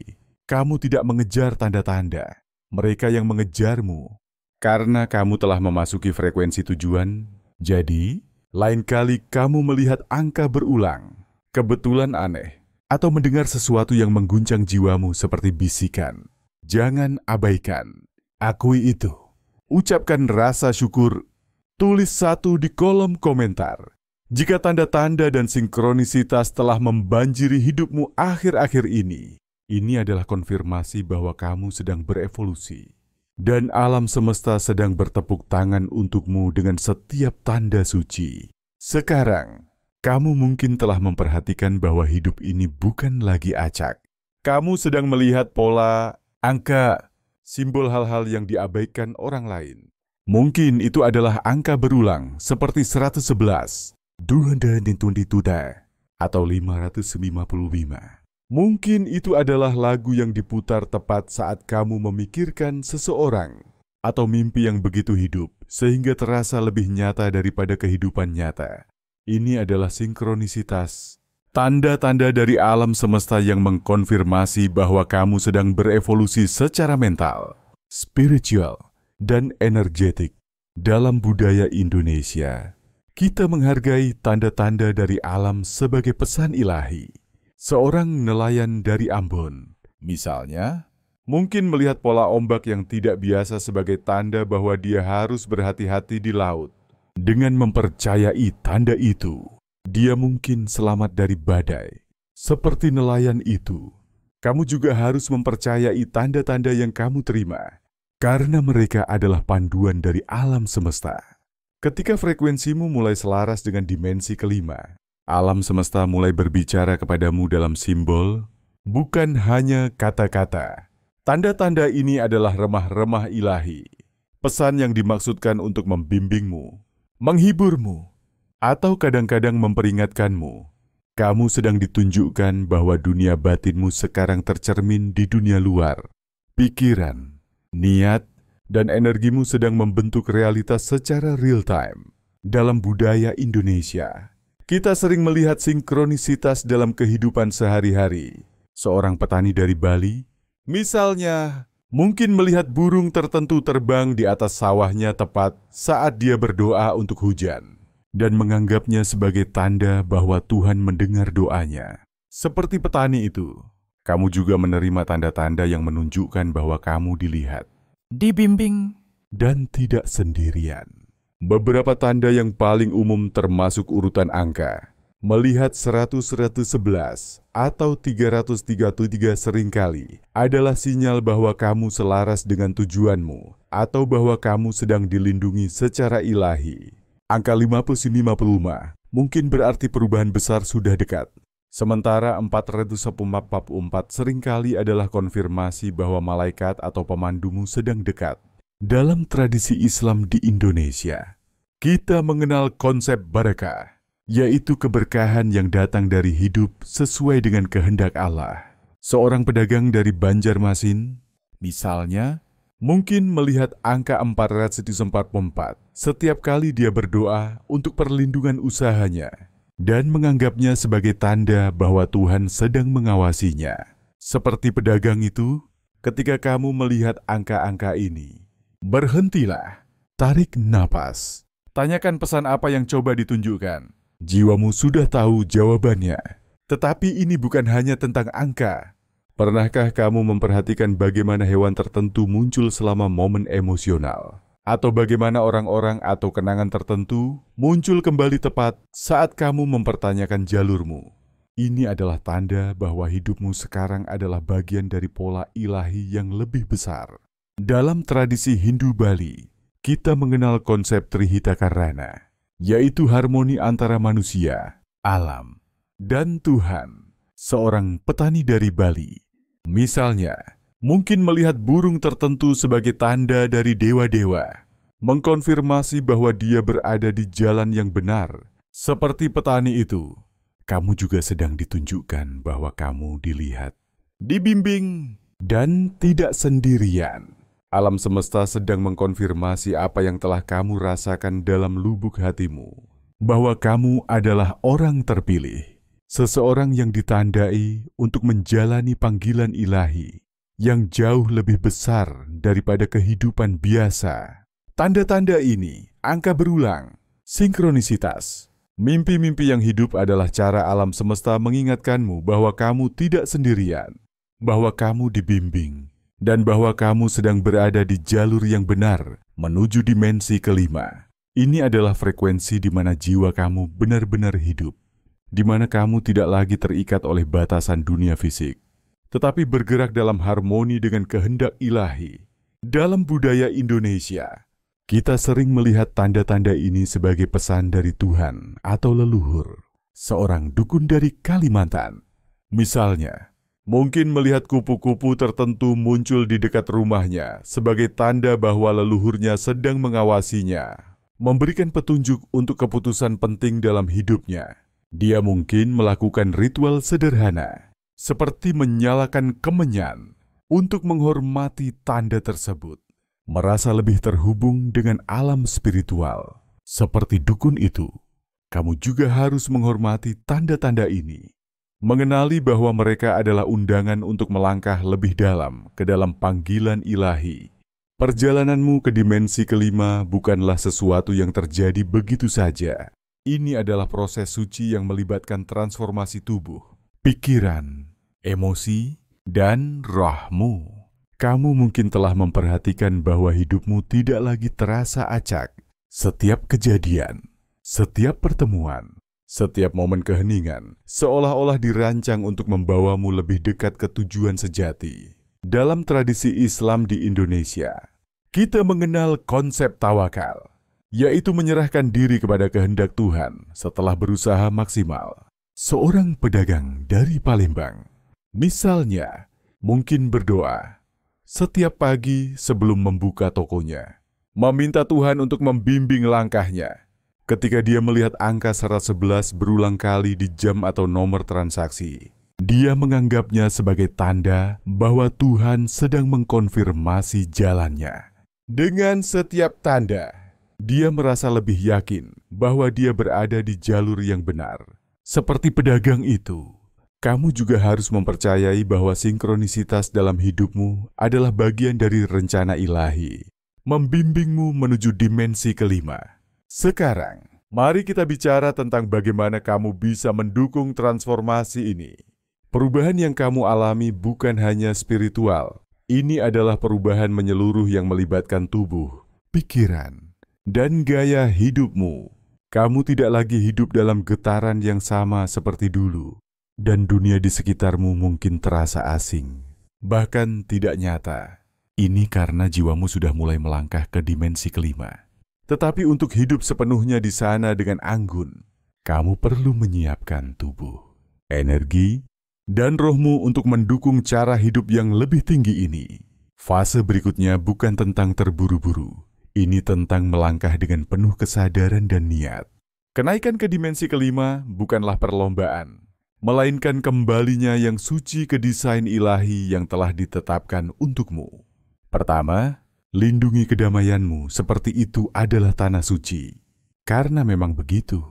Kamu tidak mengejar tanda-tanda, mereka yang mengejarmu. Karena kamu telah memasuki frekuensi tujuan, jadi lain kali kamu melihat angka berulang, kebetulan aneh, atau mendengar sesuatu yang mengguncang jiwamu seperti bisikan, jangan abaikan. Akui itu. Ucapkan rasa syukur. Tulis 1 di kolom komentar. Jika tanda-tanda dan sinkronisitas telah membanjiri hidupmu akhir-akhir ini adalah konfirmasi bahwa kamu sedang berevolusi. Dan alam semesta sedang bertepuk tangan untukmu dengan setiap tanda suci. Sekarang, kamu mungkin telah memperhatikan bahwa hidup ini bukan lagi acak. Kamu sedang melihat pola, angka, simbol hal-hal yang diabaikan orang lain. Mungkin itu adalah angka berulang seperti 111, 222, atau 555. Mungkin itu adalah lagu yang diputar tepat saat kamu memikirkan seseorang, atau mimpi yang begitu hidup sehingga terasa lebih nyata daripada kehidupan nyata. Ini adalah sinkronisitas, tanda-tanda dari alam semesta yang mengkonfirmasi bahwa kamu sedang berevolusi secara mental, spiritual, dan energetik. Dalam budaya Indonesia, kita menghargai tanda-tanda dari alam sebagai pesan ilahi. Seorang nelayan dari Ambon, misalnya, mungkin melihat pola ombak yang tidak biasa sebagai tanda bahwa dia harus berhati-hati di laut. Dengan mempercayai tanda itu, dia mungkin selamat dari badai. Seperti nelayan itu, kamu juga harus mempercayai tanda-tanda yang kamu terima, karena mereka adalah panduan dari alam semesta. Ketika frekuensimu mulai selaras dengan dimensi kelima, alam semesta mulai berbicara kepadamu dalam simbol, bukan hanya kata-kata. Tanda-tanda ini adalah remah-remah ilahi, pesan yang dimaksudkan untuk membimbingmu, menghiburmu, atau kadang-kadang memperingatkanmu. Kamu sedang ditunjukkan bahwa dunia batinmu sekarang tercermin di dunia luar. Pikiran, niat, dan energimu sedang membentuk realitas secara real time. Dalam budaya Indonesia, kita sering melihat sinkronisitas dalam kehidupan sehari-hari. Seorang petani dari Bali, misalnya, mungkin melihat burung tertentu terbang di atas sawahnya tepat saat dia berdoa untuk hujan, dan menganggapnya sebagai tanda bahwa Tuhan mendengar doanya. Seperti petani itu, kamu juga menerima tanda-tanda yang menunjukkan bahwa kamu dilihat, dibimbing, dan tidak sendirian. Beberapa tanda yang paling umum termasuk urutan angka. Melihat 100-111 atau 333 seringkali adalah sinyal bahwa kamu selaras dengan tujuanmu atau bahwa kamu sedang dilindungi secara ilahi. Angka 50-55 mungkin berarti perubahan besar sudah dekat. Sementara 444 seringkali adalah konfirmasi bahwa malaikat atau pemandumu sedang dekat. Dalam tradisi Islam di Indonesia, kita mengenal konsep barakah, yaitu keberkahan yang datang dari hidup sesuai dengan kehendak Allah. Seorang pedagang dari Banjarmasin, misalnya, mungkin melihat angka 444 setiap kali dia berdoa untuk perlindungan usahanya dan menganggapnya sebagai tanda bahwa Tuhan sedang mengawasinya. Seperti pedagang itu, ketika kamu melihat angka-angka ini, berhentilah, tarik napas. Tanyakan pesan apa yang coba ditunjukkan. Jiwamu sudah tahu jawabannya. Tetapi ini bukan hanya tentang angka. Pernahkah kamu memperhatikan bagaimana hewan tertentu muncul selama momen emosional? Atau bagaimana orang-orang atau kenangan tertentu muncul kembali tepat saat kamu mempertanyakan jalurmu? Ini adalah tanda bahwa hidupmu sekarang adalah bagian dari pola ilahi yang lebih besar. Dalam tradisi Hindu Bali, kita mengenal konsep Trihita Karana, yaitu harmoni antara manusia, alam, dan Tuhan. Seorang petani dari Bali, misalnya, mungkin melihat burung tertentu sebagai tanda dari dewa-dewa, mengkonfirmasi bahwa dia berada di jalan yang benar. Seperti petani itu, kamu juga sedang ditunjukkan bahwa kamu dilihat, dibimbing, dan tidak sendirian. Alam semesta sedang mengkonfirmasi apa yang telah kamu rasakan dalam lubuk hatimu, bahwa kamu adalah orang terpilih, seseorang yang ditandai untuk menjalani panggilan ilahi yang jauh lebih besar daripada kehidupan biasa. Tanda-tanda ini, angka berulang, sinkronisitas. Mimpi-mimpi yang hidup adalah cara alam semesta mengingatkanmu bahwa kamu tidak sendirian, bahwa kamu dibimbing, dan bahwa kamu sedang berada di jalur yang benar menuju dimensi kelima. Ini adalah frekuensi di mana jiwa kamu benar-benar hidup, di mana kamu tidak lagi terikat oleh batasan dunia fisik, tetapi bergerak dalam harmoni dengan kehendak ilahi. Dalam budaya Indonesia, kita sering melihat tanda-tanda ini sebagai pesan dari Tuhan atau leluhur. Seorang dukun dari Kalimantan, misalnya, mungkin melihat kupu-kupu tertentu muncul di dekat rumahnya sebagai tanda bahwa leluhurnya sedang mengawasinya, memberikan petunjuk untuk keputusan penting dalam hidupnya. Dia mungkin melakukan ritual sederhana, seperti menyalakan kemenyan untuk menghormati tanda tersebut, merasa lebih terhubung dengan alam spiritual. Seperti dukun itu, kamu juga harus menghormati tanda-tanda ini, mengenali bahwa mereka adalah undangan untuk melangkah lebih dalam ke dalam panggilan ilahi. Perjalananmu ke dimensi kelima bukanlah sesuatu yang terjadi begitu saja. Ini adalah proses suci yang melibatkan transformasi tubuh, pikiran, emosi, dan rohmu. Kamu mungkin telah memperhatikan bahwa hidupmu tidak lagi terasa acak. Setiap kejadian, setiap pertemuan, setiap momen keheningan seolah-olah dirancang untuk membawamu lebih dekat ke tujuan sejati. Dalam tradisi Islam di Indonesia, kita mengenal konsep tawakal, yaitu menyerahkan diri kepada kehendak Tuhan setelah berusaha maksimal. Seorang pedagang dari Palembang, misalnya, mungkin berdoa setiap pagi sebelum membuka tokonya, meminta Tuhan untuk membimbing langkahnya. Ketika dia melihat angka 111 berulang kali di jam atau nomor transaksi, dia menganggapnya sebagai tanda bahwa Tuhan sedang mengkonfirmasi jalannya. Dengan setiap tanda, dia merasa lebih yakin bahwa dia berada di jalur yang benar. Seperti pedagang itu, kamu juga harus mempercayai bahwa sinkronisitas dalam hidupmu adalah bagian dari rencana ilahi, membimbingmu menuju dimensi kelima. Sekarang, mari kita bicara tentang bagaimana kamu bisa mendukung transformasi ini. Perubahan yang kamu alami bukan hanya spiritual. Ini adalah perubahan menyeluruh yang melibatkan tubuh, pikiran, dan gaya hidupmu. Kamu tidak lagi hidup dalam getaran yang sama seperti dulu. Dan dunia di sekitarmu mungkin terasa asing, bahkan tidak nyata. Ini karena jiwamu sudah mulai melangkah ke dimensi kelima. Tetapi untuk hidup sepenuhnya di sana dengan anggun, kamu perlu menyiapkan tubuh. energi, dan rohmu untuk mendukung cara hidup yang lebih tinggi ini. Fase berikutnya bukan tentang terburu-buru. Ini tentang melangkah dengan penuh kesadaran dan niat. Kenaikan ke dimensi kelima bukanlah perlombaan, melainkan kembalinya yang suci ke desain ilahi yang telah ditetapkan untukmu. Pertama, lindungi kedamaianmu seperti itu adalah tanah suci. Karena memang begitu,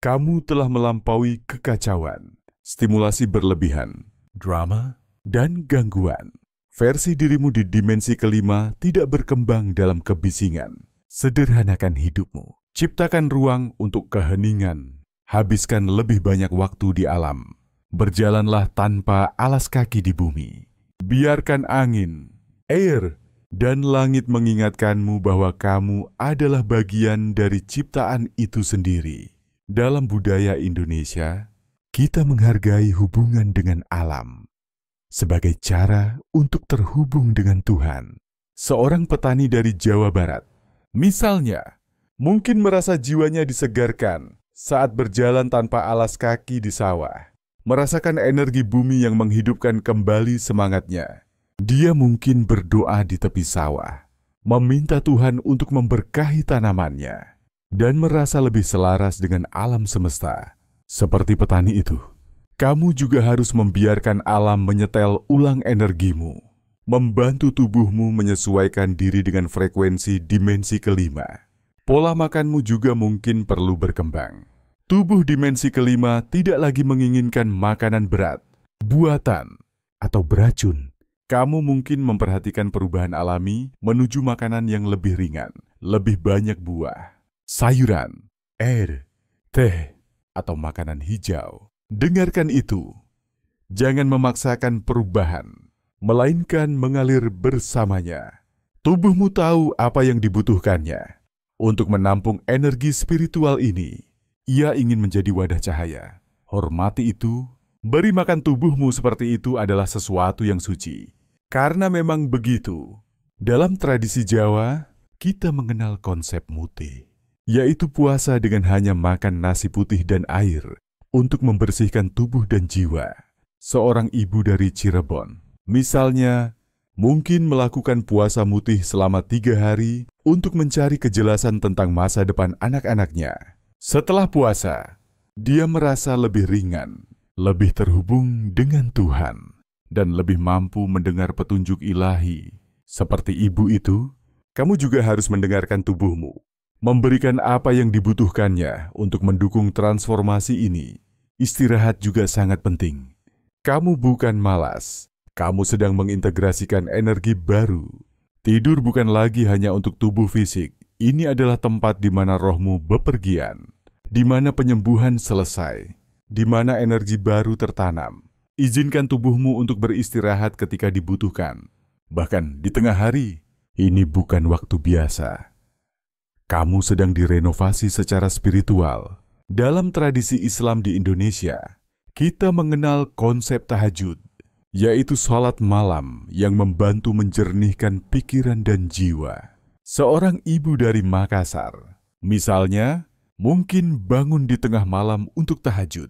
kamu telah melampaui kekacauan, stimulasi berlebihan, drama, dan gangguan. Versi dirimu di dimensi kelima tidak berkembang dalam kebisingan. Sederhanakan hidupmu. Ciptakan ruang untuk keheningan. Habiskan lebih banyak waktu di alam. Berjalanlah tanpa alas kaki di bumi. Biarkan angin, air, dan langit mengingatkanmu bahwa kamu adalah bagian dari ciptaan itu sendiri. Dalam budaya Indonesia, kita menghargai hubungan dengan alam sebagai cara untuk terhubung dengan Tuhan. Seorang petani dari Jawa Barat, misalnya, mungkin merasa jiwanya disegarkan saat berjalan tanpa alas kaki di sawah, merasakan energi bumi yang menghidupkan kembali semangatnya. Dia mungkin berdoa di tepi sawah, meminta Tuhan untuk memberkahi tanamannya, dan merasa lebih selaras dengan alam semesta. Seperti petani itu, kamu juga harus membiarkan alam menyetel ulang energimu, membantu tubuhmu menyesuaikan diri dengan frekuensi dimensi kelima. Pola makanmu juga mungkin perlu berkembang. Tubuh dimensi kelima tidak lagi menginginkan makanan berat, buatan, atau beracun. Kamu mungkin memperhatikan perubahan alami menuju makanan yang lebih ringan, lebih banyak buah, sayuran, air, teh, atau makanan hijau. Dengarkan itu. Jangan memaksakan perubahan, melainkan mengalir bersamanya. Tubuhmu tahu apa yang dibutuhkannya. Untuk menampung energi spiritual ini, ia ingin menjadi wadah cahaya. Hormati itu. Beri makan tubuhmu seperti itu adalah sesuatu yang suci. Karena memang begitu. Dalam tradisi Jawa, kita mengenal konsep mute, yaitu puasa dengan hanya makan nasi putih dan air untuk membersihkan tubuh dan jiwa. Seorang ibu dari Cirebon, misalnya, mungkin melakukan puasa mutih selama 3 hari untuk mencari kejelasan tentang masa depan anak-anaknya. Setelah puasa, dia merasa lebih ringan, lebih terhubung dengan Tuhan, dan lebih mampu mendengar petunjuk ilahi. Seperti ibu itu, kamu juga harus mendengarkan tubuhmu, memberikan apa yang dibutuhkannya untuk mendukung transformasi ini. Istirahat juga sangat penting. Kamu bukan malas, kamu sedang mengintegrasikan energi baru. Tidur bukan lagi hanya untuk tubuh fisik, ini adalah tempat di mana rohmu bepergian, di mana penyembuhan selesai, di mana energi baru tertanam. Izinkan tubuhmu untuk beristirahat ketika dibutuhkan. Bahkan di tengah hari, ini bukan waktu biasa. Kamu sedang direnovasi secara spiritual. Dalam tradisi Islam di Indonesia, kita mengenal konsep tahajud, yaitu sholat malam yang membantu menjernihkan pikiran dan jiwa. Seorang ibu dari Makassar, misalnya, mungkin bangun di tengah malam untuk tahajud,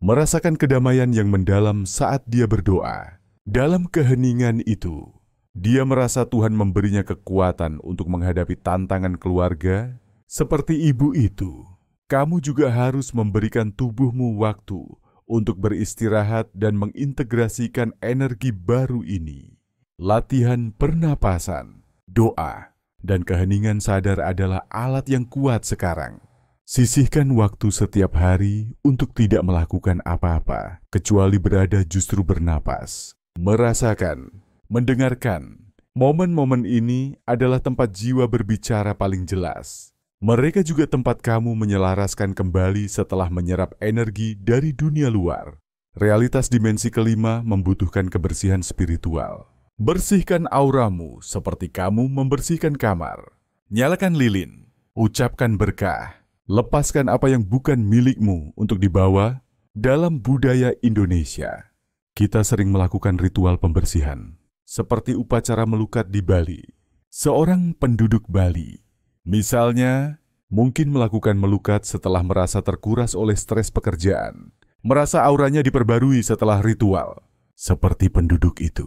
merasakan kedamaian yang mendalam saat dia berdoa. Dalam keheningan itu, dia merasa Tuhan memberinya kekuatan untuk menghadapi tantangan keluarga. Seperti ibu itu, kamu juga harus memberikan tubuhmu waktu untuk beristirahat dan mengintegrasikan energi baru ini. Latihan pernapasan, doa, dan keheningan sadar adalah alat yang kuat sekarang. Sisihkan waktu setiap hari untuk tidak melakukan apa-apa, kecuali berada justru bernapas, merasakan, mendengarkan. Momen-momen ini adalah tempat jiwa berbicara paling jelas. Mereka juga tempat kamu menyelaraskan kembali setelah menyerap energi dari dunia luar. Realitas dimensi kelima membutuhkan kebersihan spiritual. Bersihkan auramu seperti kamu membersihkan kamar. Nyalakan lilin, ucapkan berkah, lepaskan apa yang bukan milikmu untuk dibawa. Dalam budaya Indonesia, kita sering melakukan ritual pembersihan, seperti upacara melukat di Bali. Seorang penduduk Bali, misalnya, mungkin melakukan melukat setelah merasa terkuras oleh stres pekerjaan. merasa auranya diperbarui setelah ritual. Seperti penduduk itu,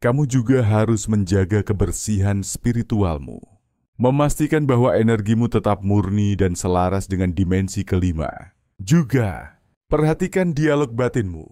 kamu juga harus menjaga kebersihan spiritualmu. Memastikan bahwa energimu tetap murni dan selaras dengan dimensi kelima. Juga, perhatikan dialog batinmu.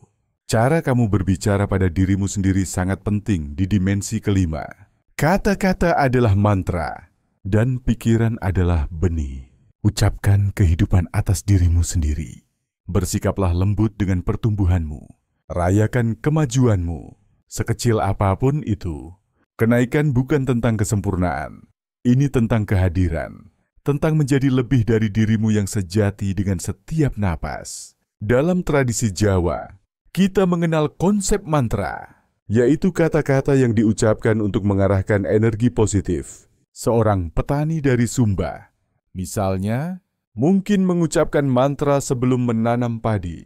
Cara kamu berbicara pada dirimu sendiri sangat penting di dimensi kelima. Kata-kata adalah mantra, dan pikiran adalah benih. Ucapkan kehidupan atas dirimu sendiri. Bersikaplah lembut dengan pertumbuhanmu. Rayakan kemajuanmu, sekecil apapun itu. Kenaikan bukan tentang kesempurnaan. Ini tentang kehadiran, tentang menjadi lebih dari dirimu yang sejati dengan setiap napas. Dalam tradisi Jawa, kita mengenal konsep mantra, yaitu kata-kata yang diucapkan untuk mengarahkan energi positif. Seorang petani dari Sumba, misalnya, mungkin mengucapkan mantra sebelum menanam padi.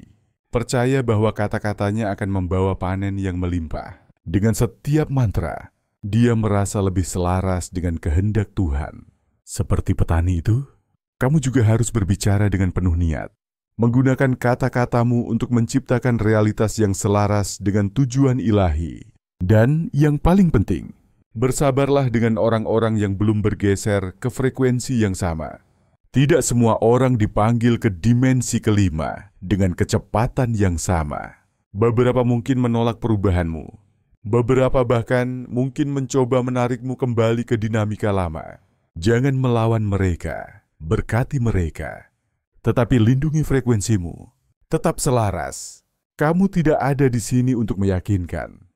Percaya bahwa kata-katanya akan membawa panen yang melimpah. Dengan setiap mantra, dia merasa lebih selaras dengan kehendak Tuhan. Seperti petani itu, kamu juga harus berbicara dengan penuh niat. Menggunakan kata-katamu untuk menciptakan realitas yang selaras dengan tujuan ilahi. Dan yang paling penting, bersabarlah dengan orang-orang yang belum bergeser ke frekuensi yang sama. Tidak semua orang dipanggil ke dimensi kelima dengan kecepatan yang sama. Beberapa mungkin menolak perubahanmu. Beberapa bahkan mungkin mencoba menarikmu kembali ke dinamika lama. Jangan melawan mereka, berkati mereka. Tetapi lindungi frekuensimu. Tetap selaras. Kamu tidak ada di sini untuk meyakinkan.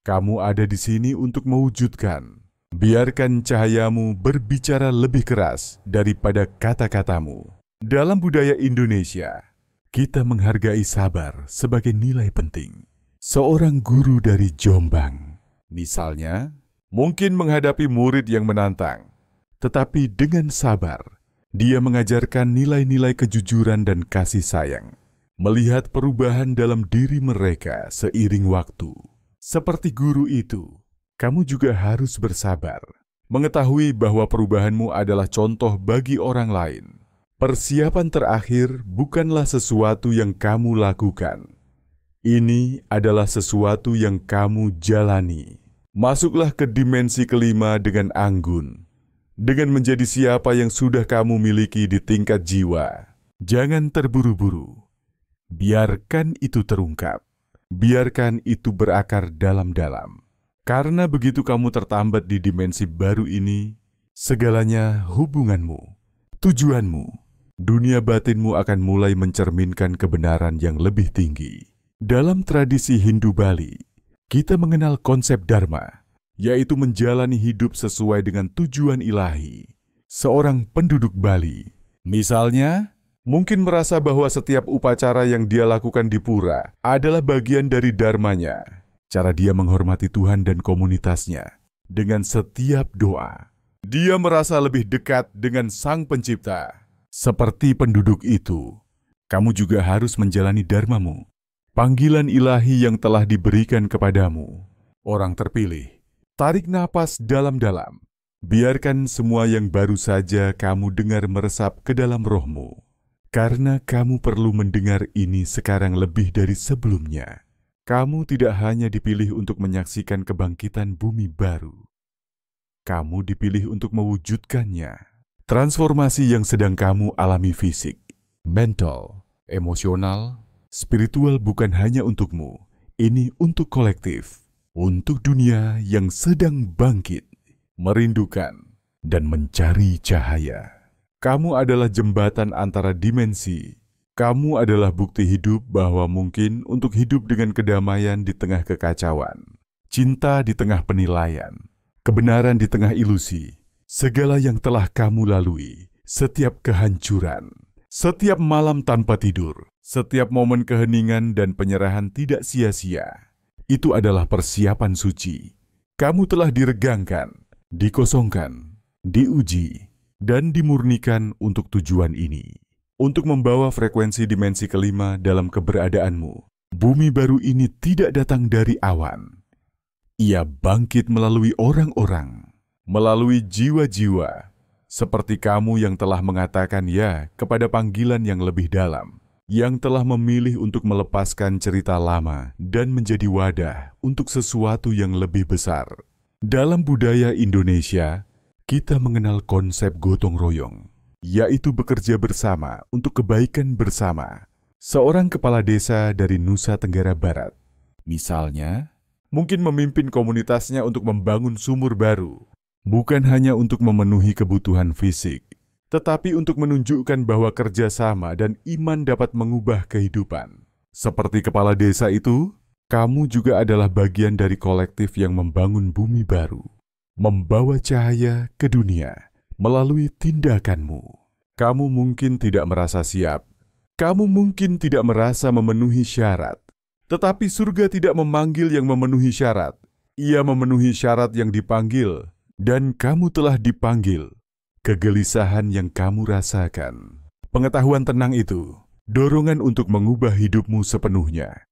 Kamu ada di sini untuk mewujudkan. Biarkan cahayamu berbicara lebih keras daripada kata-katamu. Dalam budaya Indonesia, kita menghargai sabar sebagai nilai penting. Seorang guru dari Jombang, misalnya, mungkin menghadapi murid yang menantang. Tetapi dengan sabar, dia mengajarkan nilai-nilai kejujuran dan kasih sayang. Melihat perubahan dalam diri mereka seiring waktu. Seperti guru itu, kamu juga harus bersabar, mengetahui bahwa perubahanmu adalah contoh bagi orang lain. Persiapan terakhir bukanlah sesuatu yang kamu lakukan. Ini adalah sesuatu yang kamu jalani. Masuklah ke dimensi kelima dengan anggun, dengan menjadi siapa yang sudah kamu miliki di tingkat jiwa. Jangan terburu-buru. Biarkan itu terungkap. Biarkan itu berakar dalam-dalam. Karena begitu kamu tertambat di dimensi baru ini, segalanya hubunganmu, tujuanmu, dunia batinmu akan mulai mencerminkan kebenaran yang lebih tinggi. Dalam tradisi Hindu Bali, kita mengenal konsep Dharma, yaitu menjalani hidup sesuai dengan tujuan ilahi. Seorang penduduk Bali, misalnya, mungkin merasa bahwa setiap upacara yang dia lakukan di pura adalah bagian dari dharmanya. Cara dia menghormati Tuhan dan komunitasnya. Dengan setiap doa, dia merasa lebih dekat dengan Sang Pencipta. Seperti penduduk itu, kamu juga harus menjalani dharmamu. Panggilan ilahi yang telah diberikan kepadamu. Orang terpilih, tarik napas dalam-dalam. Biarkan semua yang baru saja kamu dengar meresap ke dalam rohmu. Karena kamu perlu mendengar ini sekarang lebih dari sebelumnya. Kamu tidak hanya dipilih untuk menyaksikan kebangkitan bumi baru. Kamu dipilih untuk mewujudkannya. Transformasi yang sedang kamu alami fisik, mental, emosional, spiritual bukan hanya untukmu. Ini untuk kolektif, untuk dunia yang sedang bangkit, merindukan, dan mencari cahaya. Kamu adalah jembatan antara dimensi. Kamu adalah bukti hidup bahwa mungkin untuk hidup dengan kedamaian di tengah kekacauan, cinta di tengah penilaian, kebenaran di tengah ilusi, segala yang telah kamu lalui, setiap kehancuran, setiap malam tanpa tidur, setiap momen keheningan dan penyerahan tidak sia-sia. Itu adalah persiapan suci. Kamu telah diregangkan, dikosongkan, diuji, dan dimurnikan untuk tujuan ini. Untuk membawa frekuensi dimensi kelima dalam keberadaanmu. Bumi baru ini tidak datang dari awan. Ia bangkit melalui orang-orang, melalui jiwa-jiwa, seperti kamu yang telah mengatakan ya kepada panggilan yang lebih dalam. yang telah memilih untuk melepaskan cerita lama dan menjadi wadah untuk sesuatu yang lebih besar. Dalam budaya Indonesia, kita mengenal konsep gotong royong, yaitu bekerja bersama untuk kebaikan bersama. Seorang kepala desa dari Nusa Tenggara Barat, misalnya, mungkin memimpin komunitasnya untuk membangun sumur baru, bukan hanya untuk memenuhi kebutuhan fisik, tetapi untuk menunjukkan bahwa kerjasama dan iman dapat mengubah kehidupan. Seperti kepala desa itu, kamu juga adalah bagian dari kolektif yang membangun bumi baru, membawa cahaya ke dunia melalui tindakanmu. Kamu mungkin tidak merasa siap, kamu mungkin tidak merasa memenuhi syarat, tetapi surga tidak memanggil yang memenuhi syarat. Ia memenuhi syarat yang dipanggil, dan kamu telah dipanggil. Kegelisahan yang kamu rasakan, pengetahuan tenang itu, dorongan untuk mengubah hidupmu sepenuhnya.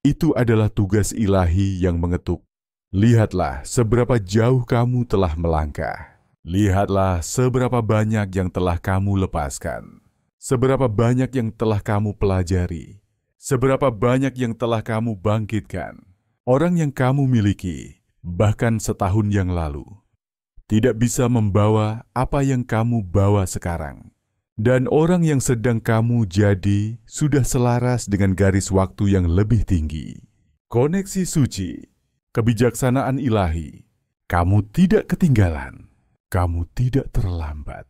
Itu adalah tugas ilahi yang mengetuk. Lihatlah seberapa jauh kamu telah melangkah. Lihatlah seberapa banyak yang telah kamu lepaskan. Seberapa banyak yang telah kamu pelajari. Seberapa banyak yang telah kamu bangkitkan. Orang yang kamu miliki, bahkan setahun yang lalu, tidak bisa membawa apa yang kamu bawa sekarang. Dan orang yang sedang kamu jadi sudah selaras dengan garis waktu yang lebih tinggi. Koneksi suci, kebijaksanaan ilahi. Kamu tidak ketinggalan. Kamu tidak terlambat.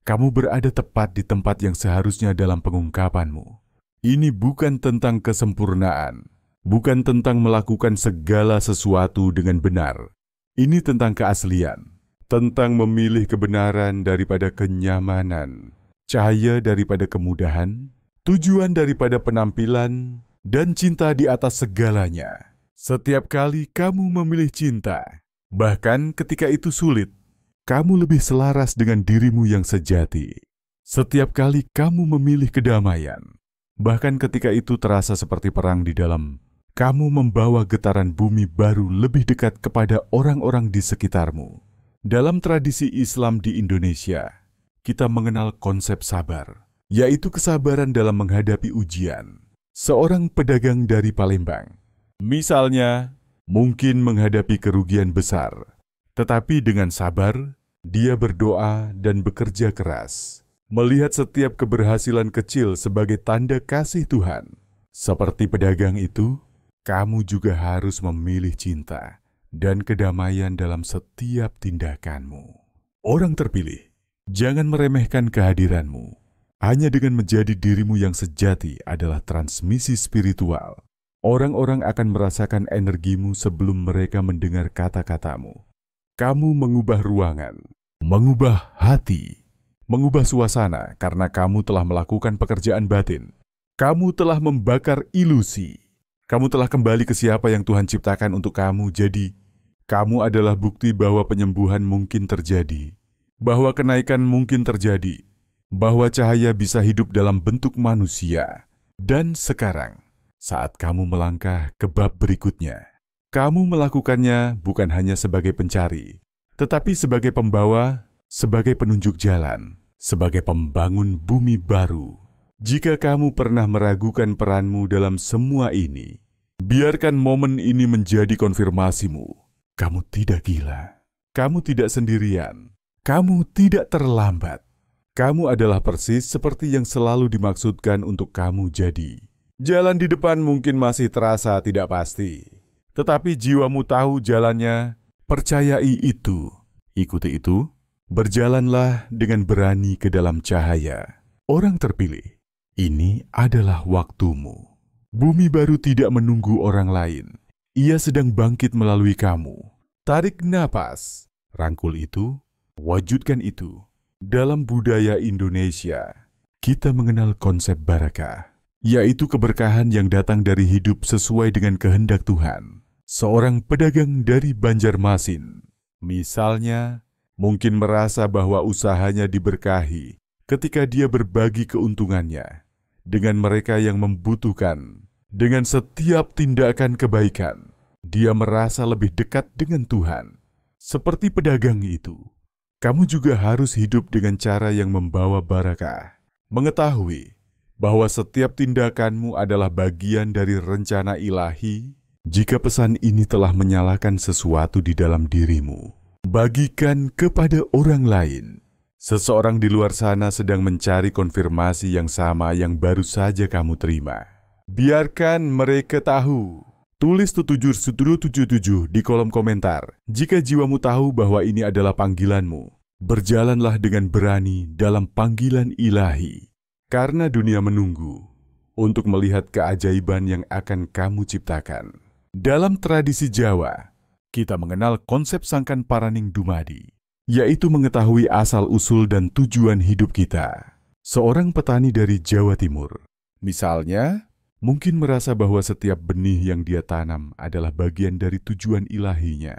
Kamu berada tepat di tempat yang seharusnya dalam pengungkapanmu. Ini bukan tentang kesempurnaan, bukan tentang melakukan segala sesuatu dengan benar. Ini tentang keaslian. Tentang memilih kebenaran daripada kenyamanan, cahaya daripada kemudahan, tujuan daripada penampilan, dan cinta di atas segalanya. Setiap kali kamu memilih cinta, bahkan ketika itu sulit, kamu lebih selaras dengan dirimu yang sejati. Setiap kali kamu memilih kedamaian, bahkan ketika itu terasa seperti perang di dalam, kamu membawa getaran bumi baru lebih dekat kepada orang-orang di sekitarmu. Dalam tradisi Islam di Indonesia, kita mengenal konsep sabar, yaitu kesabaran dalam menghadapi ujian. Seorang pedagang dari Palembang, misalnya, mungkin menghadapi kerugian besar, tetapi dengan sabar, dia berdoa dan bekerja keras, melihat setiap keberhasilan kecil sebagai tanda kasih Tuhan. Seperti pedagang itu, kamu juga harus memilih cinta dan kedamaian dalam setiap tindakanmu. Orang terpilih, jangan meremehkan kehadiranmu. Hanya dengan menjadi dirimu yang sejati adalah transmisi spiritual. Orang-orang akan merasakan energimu sebelum mereka mendengar kata-katamu. Kamu mengubah ruangan, mengubah hati, mengubah suasana karena kamu telah melakukan pekerjaan batin. Kamu telah membakar ilusi. Kamu telah kembali ke siapa yang Tuhan ciptakan untuk kamu. Jadi, kamu adalah bukti bahwa penyembuhan mungkin terjadi, bahwa kenaikan mungkin terjadi, bahwa cahaya bisa hidup dalam bentuk manusia. Dan sekarang, saat kamu melangkah ke bab berikutnya, kamu melakukannya bukan hanya sebagai pencari, tetapi sebagai pembawa, sebagai penunjuk jalan, sebagai pembangun bumi baru. Jika kamu pernah meragukan peranmu dalam semua ini, biarkan momen ini menjadi konfirmasimu. Kamu tidak gila, kamu tidak sendirian, kamu tidak terlambat. Kamu adalah persis seperti yang selalu dimaksudkan untuk kamu jadi. Jalan di depan mungkin masih terasa tidak pasti, tetapi jiwamu tahu jalannya. Percayai itu, ikuti itu, berjalanlah dengan berani ke dalam cahaya. Orang terpilih, ini adalah waktumu. Bumi baru tidak menunggu orang lain. Ia sedang bangkit melalui kamu. Tarik napas, rangkul itu, wujudkan itu. Dalam budaya Indonesia, kita mengenal konsep barakah, yaitu keberkahan yang datang dari hidup sesuai dengan kehendak Tuhan. Seorang pedagang dari Banjarmasin, misalnya, mungkin merasa bahwa usahanya diberkahi ketika dia berbagi keuntungannya dengan mereka yang membutuhkan. Dengan setiap tindakan kebaikan, dia merasa lebih dekat dengan Tuhan. Seperti pedagang itu, kamu juga harus hidup dengan cara yang membawa barakah. Mengetahui bahwa setiap tindakanmu adalah bagian dari rencana ilahi? Jika pesan ini telah menyalakan sesuatu di dalam dirimu, bagikan kepada orang lain. Seseorang di luar sana sedang mencari konfirmasi yang sama yang baru saja kamu terima. Biarkan mereka tahu. Tulis 7777 di kolom komentar. Jika jiwamu tahu bahwa ini adalah panggilanmu, berjalanlah dengan berani dalam panggilan ilahi. Karena dunia menunggu untuk melihat keajaiban yang akan kamu ciptakan. Dalam tradisi Jawa, kita mengenal konsep sangkan paraning dumadi, yaitu mengetahui asal-usul dan tujuan hidup kita. Seorang petani dari Jawa Timur, misalnya, mungkin merasa bahwa setiap benih yang dia tanam adalah bagian dari tujuan ilahinya.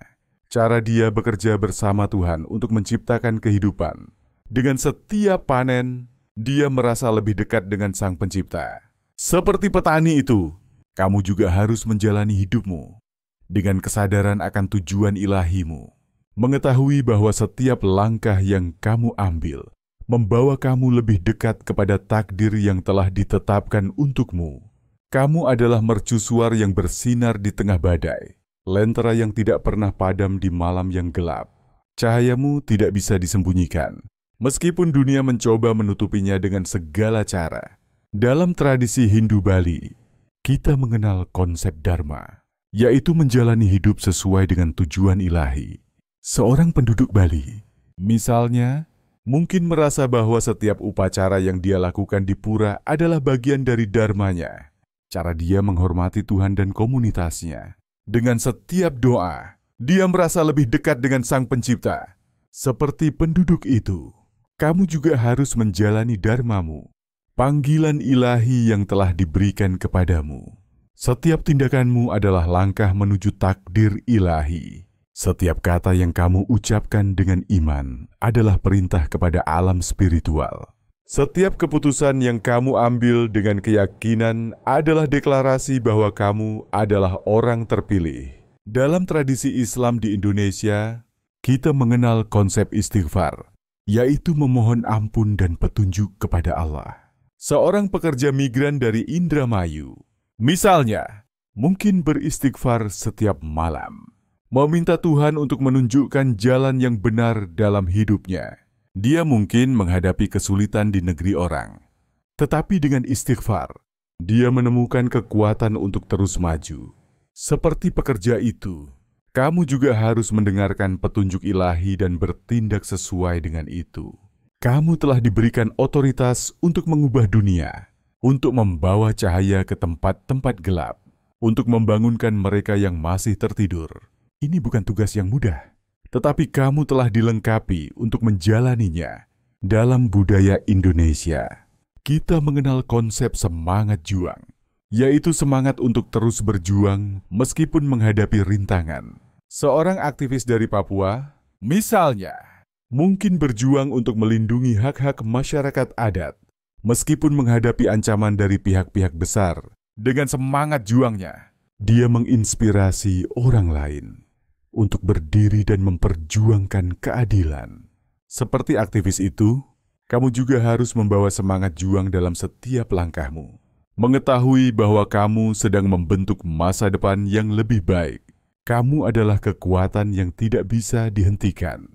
Cara dia bekerja bersama Tuhan untuk menciptakan kehidupan. Dengan setiap panen, dia merasa lebih dekat dengan Sang Pencipta. Seperti petani itu, kamu juga harus menjalani hidupmu dengan kesadaran akan tujuan ilahimu. Mengetahui bahwa setiap langkah yang kamu ambil membawa kamu lebih dekat kepada takdir yang telah ditetapkan untukmu. Kamu adalah mercusuar yang bersinar di tengah badai, lentera yang tidak pernah padam di malam yang gelap. Cahayamu tidak bisa disembunyikan, meskipun dunia mencoba menutupinya dengan segala cara. Dalam tradisi Hindu Bali, kita mengenal konsep Dharma, yaitu menjalani hidup sesuai dengan tujuan ilahi. Seorang penduduk Bali, misalnya, mungkin merasa bahwa setiap upacara yang dia lakukan di pura adalah bagian dari dharmanya. Cara dia menghormati Tuhan dan komunitasnya. Dengan setiap doa, dia merasa lebih dekat dengan Sang Pencipta. Seperti penduduk itu, kamu juga harus menjalani dharmamu, panggilan ilahi yang telah diberikan kepadamu. Setiap tindakanmu adalah langkah menuju takdir ilahi. Setiap kata yang kamu ucapkan dengan iman adalah perintah kepada alam spiritual. Setiap keputusan yang kamu ambil dengan keyakinan adalah deklarasi bahwa kamu adalah orang terpilih. Dalam tradisi Islam di Indonesia, kita mengenal konsep istighfar, yaitu memohon ampun dan petunjuk kepada Allah. Seorang pekerja migran dari Indramayu, misalnya, mungkin beristighfar setiap malam, meminta Tuhan untuk menunjukkan jalan yang benar dalam hidupnya. Dia mungkin menghadapi kesulitan di negeri orang, tetapi dengan istighfar, dia menemukan kekuatan untuk terus maju. Seperti pekerja itu, kamu juga harus mendengarkan petunjuk ilahi dan bertindak sesuai dengan itu. Kamu telah diberikan otoritas untuk mengubah dunia, untuk membawa cahaya ke tempat-tempat gelap, untuk membangunkan mereka yang masih tertidur. Ini bukan tugas yang mudah, tetapi kamu telah dilengkapi untuk menjalaninya. Dalam budaya Indonesia, kita mengenal konsep semangat juang, yaitu semangat untuk terus berjuang meskipun menghadapi rintangan. Seorang aktivis dari Papua, misalnya, mungkin berjuang untuk melindungi hak-hak masyarakat adat, meskipun menghadapi ancaman dari pihak-pihak besar. Dengan semangat juangnya, dia menginspirasi orang lain untuk berdiri dan memperjuangkan keadilan. Seperti aktivis itu, kamu juga harus membawa semangat juang dalam setiap langkahmu. Mengetahui bahwa kamu sedang membentuk masa depan yang lebih baik. Kamu adalah kekuatan yang tidak bisa dihentikan,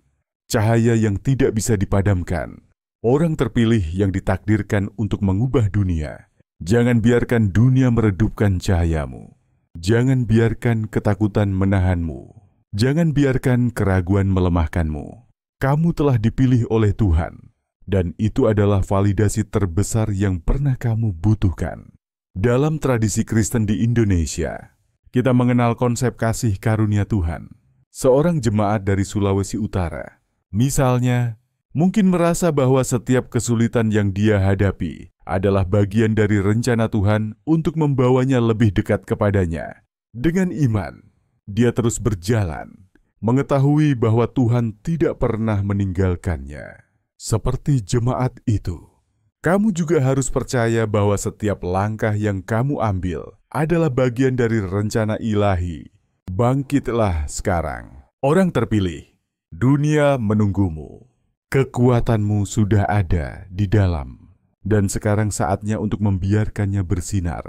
cahaya yang tidak bisa dipadamkan, orang terpilih yang ditakdirkan untuk mengubah dunia. Jangan biarkan dunia meredupkan cahayamu. Jangan biarkan ketakutan menahanmu. Jangan biarkan keraguan melemahkanmu. Kamu telah dipilih oleh Tuhan, dan itu adalah validasi terbesar yang pernah kamu butuhkan. Dalam tradisi Kristen di Indonesia, kita mengenal konsep kasih karunia Tuhan. Seorang jemaat dari Sulawesi Utara, misalnya, mungkin merasa bahwa setiap kesulitan yang dia hadapi adalah bagian dari rencana Tuhan untuk membawanya lebih dekat kepadanya. Dengan iman, dia terus berjalan, mengetahui bahwa Tuhan tidak pernah meninggalkannya. Seperti jemaat itu, kamu juga harus percaya bahwa setiap langkah yang kamu ambil adalah bagian dari rencana ilahi. Bangkitlah sekarang, orang terpilih. Dunia menunggumu. Kekuatanmu sudah ada di dalam dan sekarang saatnya untuk membiarkannya bersinar.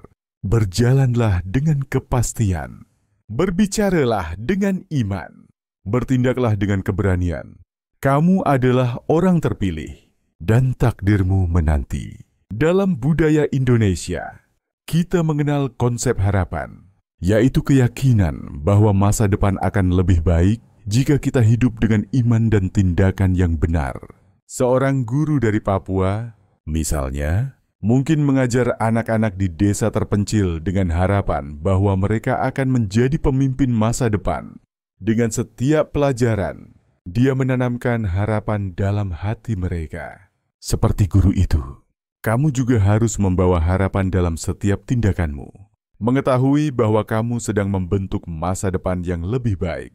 Berjalanlah dengan kepastian, berbicaralah dengan iman, bertindaklah dengan keberanian. Kamu adalah orang terpilih, dan takdirmu menanti. Dalam budaya Indonesia, kita mengenal konsep harapan, yaitu keyakinan bahwa masa depan akan lebih baik jika kita hidup dengan iman dan tindakan yang benar. Seorang guru dari Papua, misalnya, mungkin mengajar anak-anak di desa terpencil dengan harapan bahwa mereka akan menjadi pemimpin masa depan. Dengan setiap pelajaran, dia menanamkan harapan dalam hati mereka. Seperti guru itu, kamu juga harus membawa harapan dalam setiap tindakanmu, mengetahui bahwa kamu sedang membentuk masa depan yang lebih baik.